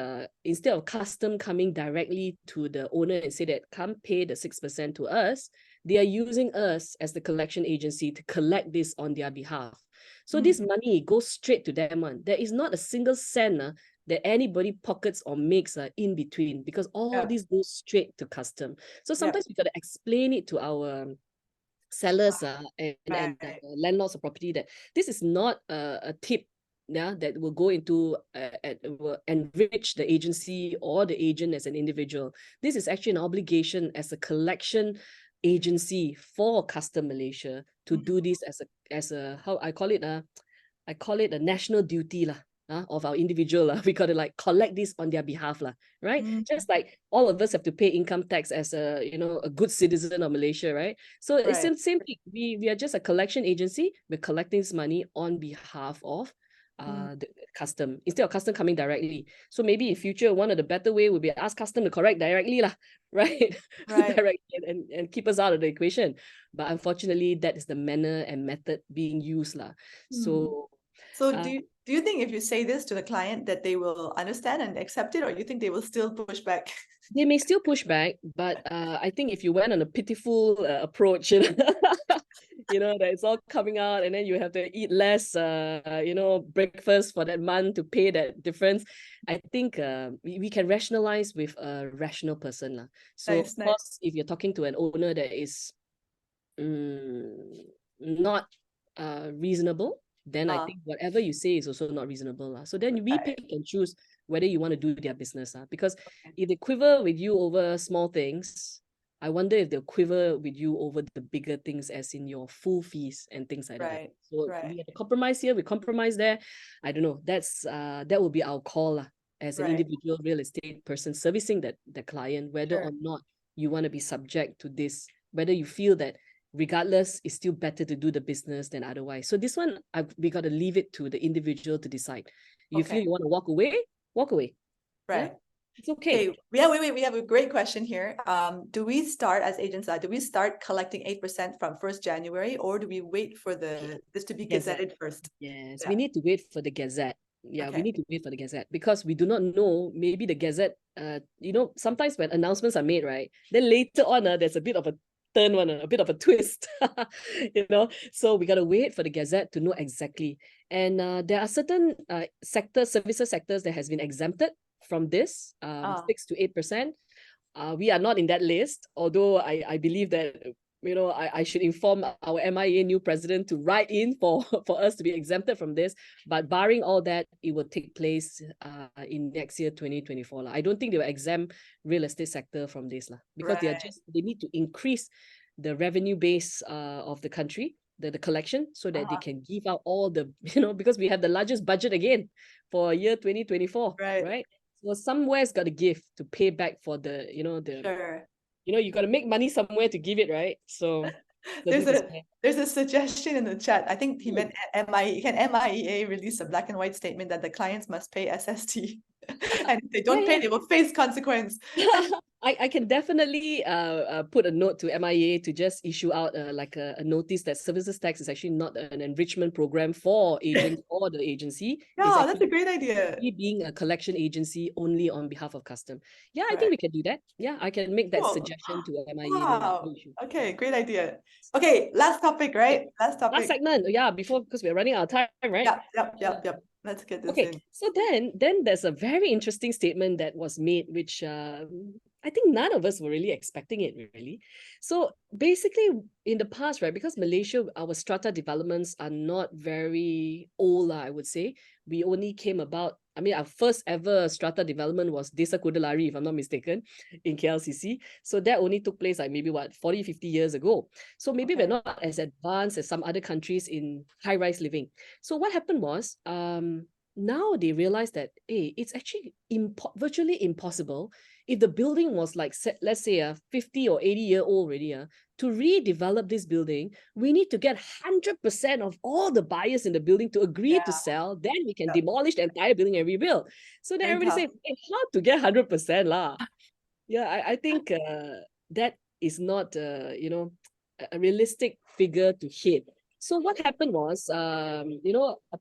instead of custom coming directly to the owner and say that come pay the 6% to us, they are using us as the collection agency to collect this on their behalf. So this money goes straight to them. There is not a single cent that anybody pockets or makes in between, because all these go straight to custom. So sometimes we got to explain it to our sellers and right. landlords of property that this is not a tip that will go into will enrich the agency or the agent as an individual. This is actually an obligation as a collection agency for Custom Malaysia to do this as a how I call it a national duty of our individual. We got to collect this on their behalf, right? Just like all of us have to pay income tax as a good citizen of Malaysia, right? So it's the same thing. We are just a collection agency. We're collecting this money on behalf of the custom, instead of custom coming directly. So maybe in future, one of the better way would be ask custom to correct directly, right? Directly and keep us out of the equation. But unfortunately, that is the manner and method being used. So Do you think if you say this to the client that they will understand and accept it, or you think they will still push back? they may still push back, but I think if you went on a pitiful approach, that it's all coming out, and then you have to eat less, breakfast for that month to pay that difference. I think we can rationalize with a rational person. So Nice. of course, if you're talking to an owner that is not reasonable, then I think whatever you say is also not reasonable. So then we pick and choose whether you want to do their business. Because if they quiver with you over small things, I wonder if they'll quiver with you over the bigger things, as in your full fees and things like that. Right. So Right. we have a compromise here, we compromise there. I don't know. That will be our call as an Right. individual real estate person servicing the client, whether Sure. or not you want to be subject to this, whether you feel that regardless, it's still better to do the business than otherwise. So this one, we got to leave it to the individual to decide. You feel Okay. you want to walk away, walk away. Yeah, Right. it's okay. Okay. Yeah, wait. We have a great question here. Do we start as agents? Do we start collecting 8% from 1st January, or do we wait for this to be Gazette. gazetted first? Yes, Yeah. we need to wait for the Gazette. Yeah, we Okay. need to wait for the Gazette because we do not know. Maybe the Gazette, sometimes when announcements are made, right, then later on, there's a bit of a turn one, a bit of a twist, So we got to wait for the Gazette to know exactly. And there are certain services sectors that has been exempted from this, 6 to 8%. We are not in that list, although I believe that I should inform our MIEA new president to write in for us to be exempted from this. But barring all that, it will take place in next year, 2024. I don't think they will exempt real estate sector from this because they need to increase the revenue base of the country, the collection, so that they can give out all the, because we have the largest budget again for year 2024, right? So somewhere's got to give to pay back for the, Sure. you got to make money somewhere to give it, right? So there's a suggestion in the chat. I think he meant MIEA. Can MIEA release a black and white statement that the clients must pay SST, and if they don't pay, they will face consequence? I can definitely put a note to MIEA to just issue out like a notice that services tax is actually not an enrichment program for agents or the agency. No, that's a great idea. Being a collection agency only on behalf of custom. Yeah, I think we can do that. Yeah, I can make that suggestion to MIEA. Wow. Okay, great idea. Okay, last topic, right? Last segment. Yeah, because we're running out of time, right? Yep. Let's get this in. So then there's a very interesting statement that was made, which I think none of us were really expecting it, really. So basically, in the past, right, because Malaysia, our strata developments are not very old, I would say. We only came about, our first ever strata development was Desa Kudalari, if I'm not mistaken, in KLCC. So that only took place like maybe 40, 50 years ago. So maybe we're not as advanced as some other countries in high-rise living. So what happened was, now they realize that, hey, it's actually virtually impossible if the building was like, let's say a 50 or 80-year-old already, to redevelop this building, we need to get 100% of all the buyers in the building to agree to sell. Then we can demolish the entire building and rebuild. So then everybody say, hey, how to get 100% lah? Yeah, I think that is not, a realistic figure to hit. So what happened was, a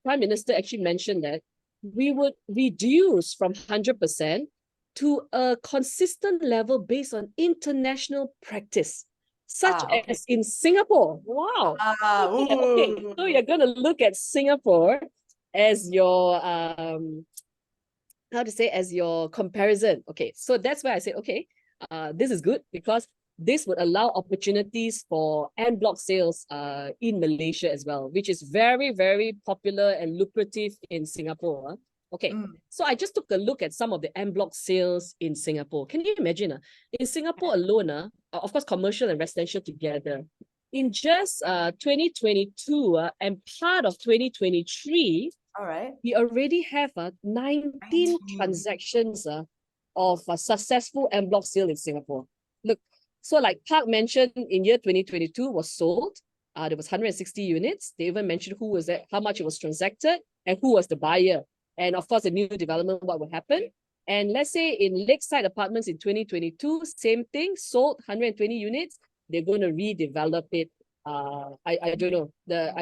prime minister actually mentioned that we would reduce from 100% to a consistent level based on international practice, such as in Singapore. Wow. Okay. So you're going to look at Singapore as your, as your comparison. Okay. So that's why I say, okay, this is good because this would allow opportunities for en bloc sales in Malaysia as well, which is very, very popular and lucrative in Singapore. Okay, so I just took a look at some of the en bloc sales in Singapore. Can you imagine? In Singapore alone, of course, commercial and residential together, in just 2022 and part of 2023, we already have 19 transactions of a successful en bloc sale in Singapore. Look, so like Park mentioned, in year 2022 was sold. There was 160 units. They even mentioned who was that, how much it was transacted, and who was the buyer. And of course, the new development, what would happen. And let's say in Lakeside Apartments in 2022, same thing, sold 120 units. They're going to redevelop it. I don't know.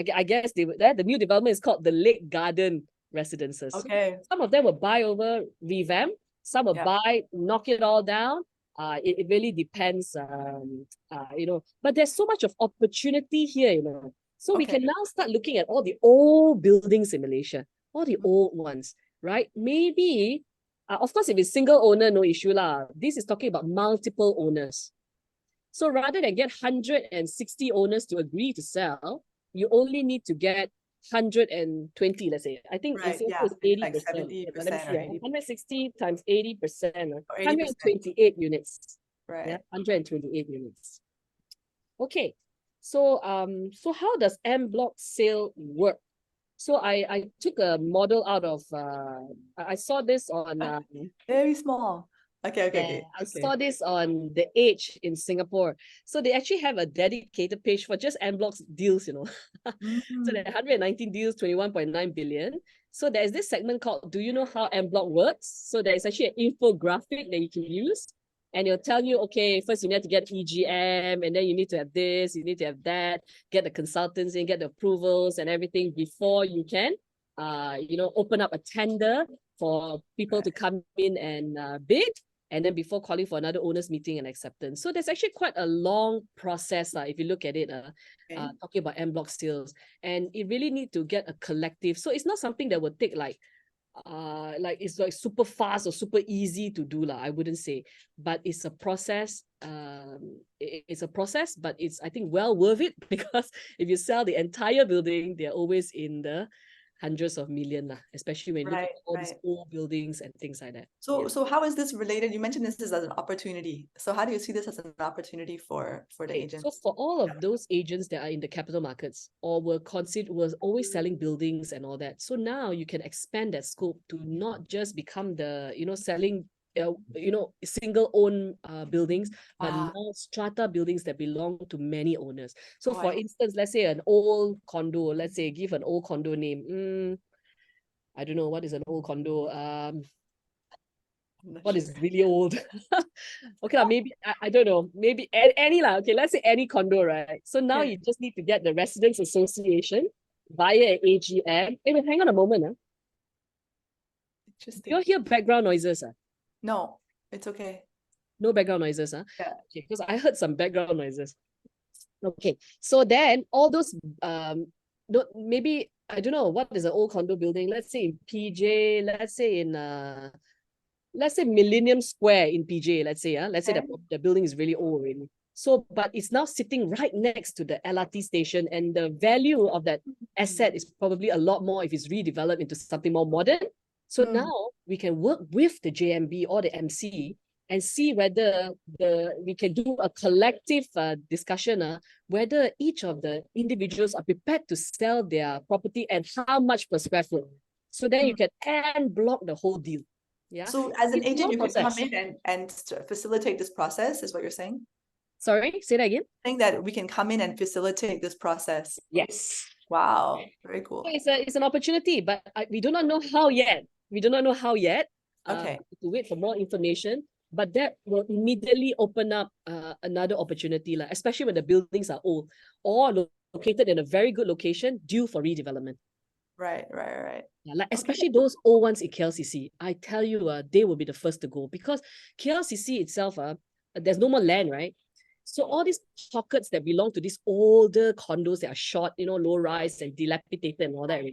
I guess the new development is called the Lake Garden Residences. Okay. Some of them will buy over, revamp. Some will buy, knock it all down. It really depends, but there's so much of opportunity here, So we can now start looking at all the old buildings in Malaysia, all the old ones, right? Maybe, of course, if it's single owner, no issue lah. This is talking about multiple owners. So rather than get 160 owners to agree to sell, you only need to get 120, let's say. I think in Singapore it's 80%. Like 70%, 160 times 80%, 128 units. Yeah, right. 128 units. Okay, so so how does en bloc sale work? So I took a model out of I saw this on Very small. Okay, okay, yeah, okay, I okay. saw this on The Age in Singapore. So they actually have a dedicated page for just en bloc deals, you know. So there Mm, are 119 deals, 21.9 billion. So there's this segment called Do You Know How En bloc Works? So there's actually an infographic that you can use. And it'll tell you, okay, first you need to get EGM, and then you need to have this, you need to have that, get the consultants in, get the approvals and everything before you can open up a tender for people to right. come in and bid, and then before calling for another owners meeting and acceptance. So there's actually quite a long process if you look at it, Okay. talking about en bloc sales, and it really need to get a collective. So it's not something that would take like it's like super fast or super easy to do I wouldn't say, but it's a process. It's a process, but it's, I think, well worth it because if you sell the entire building, they're always in the hundreds of million especially when you look at Right, all these right. old buildings and things like that. So, so how is this related? You mentioned this as an opportunity. So how do you see this as an opportunity for the Okay, so agents? for all of those agents that are in the capital markets or was always selling buildings and all that, so now you can expand that scope to not just become the selling single own buildings, but Ah, now strata buildings that belong to many owners. So oh, for instance, let's say an old condo, let's say give an old condo name. I don't know what is an old condo. I'm not What sure. is really old? Okay, maybe I don't know, maybe any lah. Okay, let's say any condo, right? So now Okay, you just need to get the residents association via an AGM. Hey, wait, hang on a moment. Do you interesting. hear background noises? No, it's okay. No background noises. Yeah. Okay, because I heard some background noises. Okay, so then all those no, maybe I don't know what is an old condo building. Let's say in PJ, let's say Millennium Square in PJ, let's say Okay. the building is really old already. So, but it's now sitting right next to the LRT station, and the value of that asset is probably a lot more if it's redeveloped into something more modern. So Mm, now we can work with the JMB or the MC and see whether we can do a collective discussion whether each of the individuals are prepared to sell their property and how much per square foot. So then you mm. can en bloc the whole deal. Yeah. So as an It's a agent, long you could come process. in and facilitate this process, is what you're saying? Sorry, say that again. Saying that we can come in and facilitate this process. Yes. Wow, very So cool. it's an opportunity, but we do not know how yet. We do not know how yet. Okay. To wait for more information, but that will immediately open up another opportunity, especially when the buildings are old or located in a very good location due for redevelopment. Right, right, right. Yeah, like Okay. especially those old ones in KLCC. I tell you, they will be the first to go because KLCC itself, there's no more land, right? So all these pockets that belong to these older condos that are short, low rise and dilapidated and all that.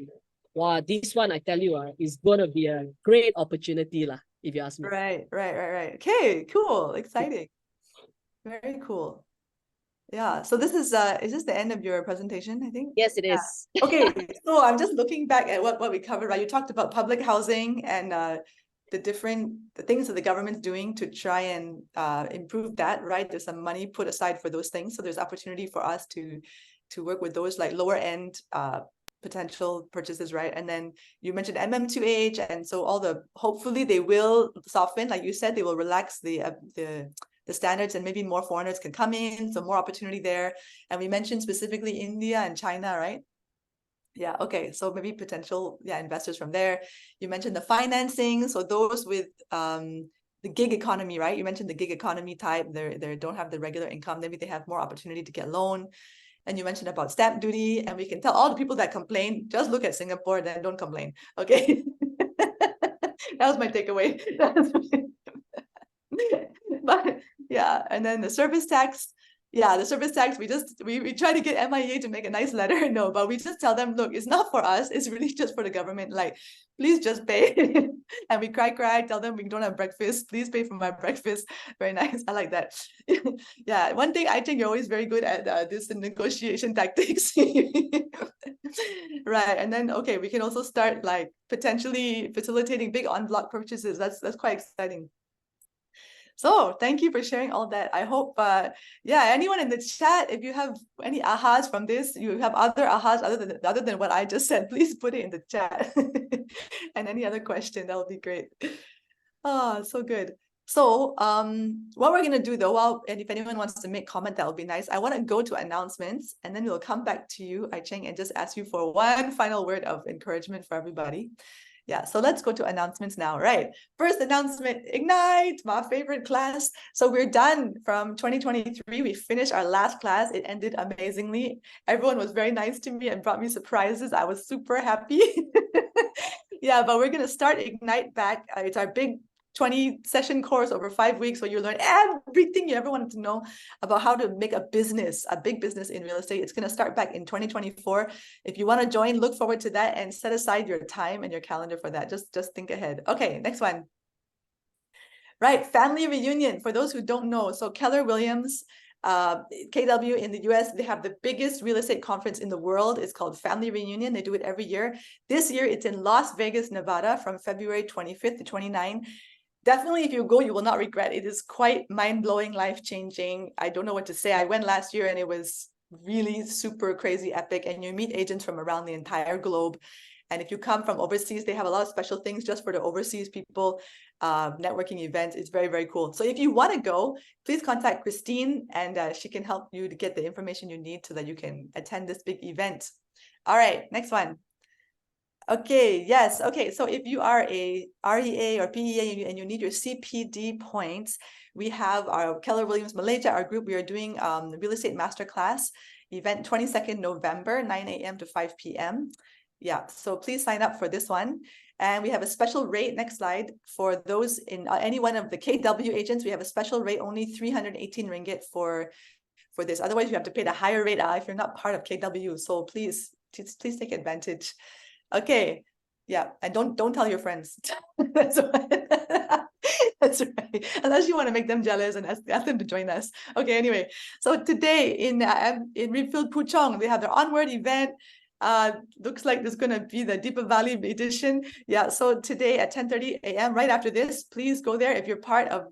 Wow, this one I tell you, is gonna be a great opportunity, if you ask me. Right, right, right, right. Okay, cool, exciting. Very cool. Yeah. So this is this the end of your presentation, I think? Yes, it Yeah. is. Okay, so I'm just looking back at what we covered, right? You talked about public housing and the things that the government's doing to try and improve that, right? There's some money put aside for those things. So there's opportunity for us to work with those like lower end potential purchases, right? And then you mentioned MM2H, and so hopefully they will soften, like you said, they will relax the standards and maybe more foreigners can come in, so more opportunity there. And we mentioned specifically India and China, right? Yeah, okay. So maybe potential, investors from there. You mentioned the financing. So those with the gig economy, right? You mentioned the gig economy type, they don't have the regular income, maybe they have more opportunity to get loan. And you mentioned about stamp duty, and we can tell all the people that complain, just look at Singapore, then don't complain. Okay. That was my takeaway. But yeah, and then the service tax, the service tax, we try to get MIEA to make a nice letter. No, but we just tell them, look, it's not for us, it's really just for the government. Like, please just pay. And we cry, tell them we don't have breakfast, please pay for my breakfast. Very nice. I like that. Yeah, one thing I think you're always very good at this negotiation tactics. Right. And then okay, we can also start like potentially facilitating big on block purchases. That's quite exciting. So thank you for sharing all that. I hope, yeah, anyone in the chat, if you have any ahas from this, you have other ahas other than what I just said, please put it in the chat. And any other question, that would be great. Oh, so good. So what we're gonna do though, and if anyone wants to make comment, that would be nice. I want to go to announcements, and then we'll come back to you, Cheng, and just ask you for one final word of encouragement for everybody. Yeah, so let's go to announcements now. Right. First announcement, Ignite, my favorite class. So we're done from 2023. We finished our last class. It ended amazingly. Everyone was very nice to me and brought me surprises. I was super happy. Yeah, but we're going to start Ignite back. It's our big 20 session course over 5 weeks where you learn everything you ever wanted to know about how to make a big business in real estate. It's going to start back in 2024. If you want to join, look forward to that and set aside your time and your calendar for that. Just think ahead. Okay, next one. Right, family reunion. For those who don't know, so Keller Williams, KW in the US, they have the biggest real estate conference in the world. It's called Family Reunion. They do it every year. This year, it's in Las Vegas, Nevada, from February 25th to 29th. Definitely, if you go, you will not regret. It is quite mind-blowing, life-changing. I don't know what to say. I went last year and it was really super crazy epic, and you meet agents from around the entire globe. And if you come from overseas, they have a lot of special things just for the overseas people, networking events. It's very, very cool. So if you want to go, please contact Christine, and she can help you to get the information you need so that you can attend this big event. All right, next one. Okay, yes. Okay, so if you are a REA or PEA and you need your CPD points, we have our Keller Williams Malaysia, our group. We are doing the Real Estate Masterclass event 22nd November, 9 a.m. to 5 p.m. Yeah, so please sign up for this one. And we have a special rate, next slide, for those in any one of the KW agents. We have a special rate, only 318 ringgit for this. Otherwise, you have to pay the higher rate if you're not part of KW. So please take advantage. Okay, yeah, and don't tell your friends. That's right. That's right. Unless you want to make them jealous and ask them to join us. Okay, anyway, so today in Refill Puchong, they have their Onward event. Looks like there's gonna be the Deepa Valley edition. Yeah, so today at 10:30 a.m. right after this, please go there. If you're part of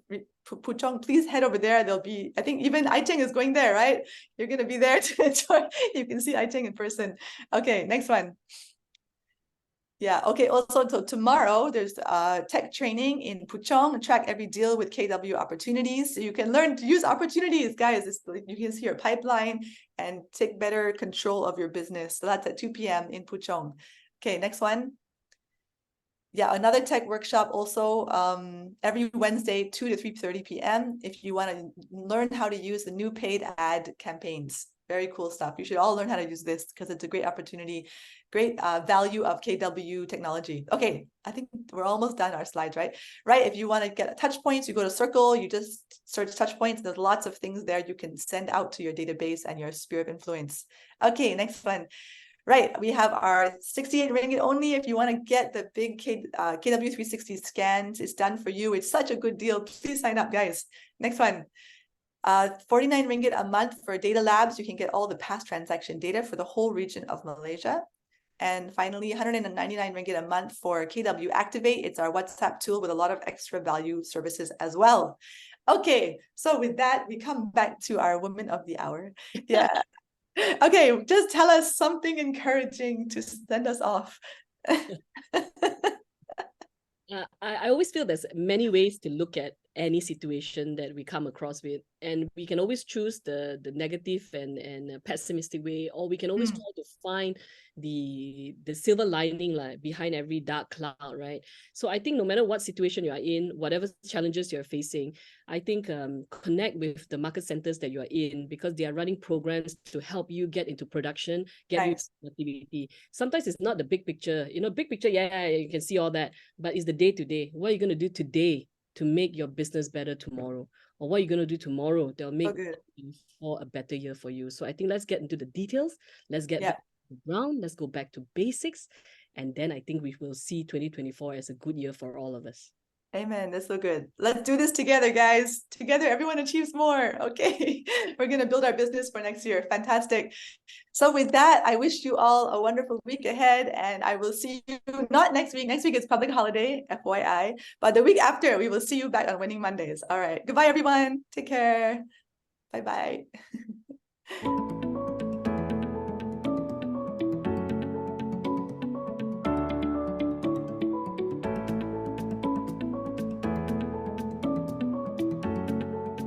Puchong, please head over there. There'll be, I think even Cheng is going there, right? You're gonna be there to enjoy. You can see Cheng in person. Okay, next one. Yeah, okay. Also, so tomorrow there's tech training in Puchong, track every deal with KW opportunities. So you can learn to use opportunities, guys. You can see your pipeline and take better control of your business. So that's at 2 p.m. in Puchong. Okay, next one. Yeah, another tech workshop also every Wednesday, 2 to 3:30 p.m. if you want to learn how to use the new paid ad campaigns. Very cool stuff. You should all learn how to use this because it's a great opportunity, great value of KW technology. Okay, I think we're almost done our slides, right? Right, if you want to get touch points, you go to Circle, you just search touch points. There's lots of things there you can send out to your database and your sphere of influence. Okay, next one. Right, we have our 68 ringgit only if you want to get the big KW 360 scans. It's done for you. It's such a good deal. Please sign up, guys. Next one. 49 ringgit a month for data labs. You can get all the past transaction data for the whole region of Malaysia. And finally, 199 ringgit a month for KW Activate. It's our WhatsApp tool with a lot of extra value services as well. Okay, so with that, we come back to our woman of the hour. Yeah. Okay, just tell us something encouraging to send us off. I always feel there's many ways to look at any situation that we come across with, and we can always choose the negative and pessimistic way, or we can always try to find the silver lining like behind every dark cloud, right? So I think no matter what situation you are in, whatever challenges you're facing, I think connect with the market centers that you are in, because they are running programs to help you get into production, get nice. You productivity. Sometimes it's not the big picture, big picture, yeah, you can see all that, but it's the day-to-day. What are you going to do today to make your business better tomorrow? Or what are you going to do tomorrow that'll make for a better year for you? So I think let's get into the details. Let's get back to the ground. Let's go back to basics. And then I think we will see 2024 as a good year for all of us. Amen. That's so good. Let's do this together, guys. Together, everyone achieves more. Okay. We're going to build our business for next year. Fantastic. So with that, I wish you all a wonderful week ahead, and I will see you not next week. Next week is public holiday, FYI, but the week after, we will see you back on Winning Mondays. All right. Goodbye, everyone. Take care. Bye-bye.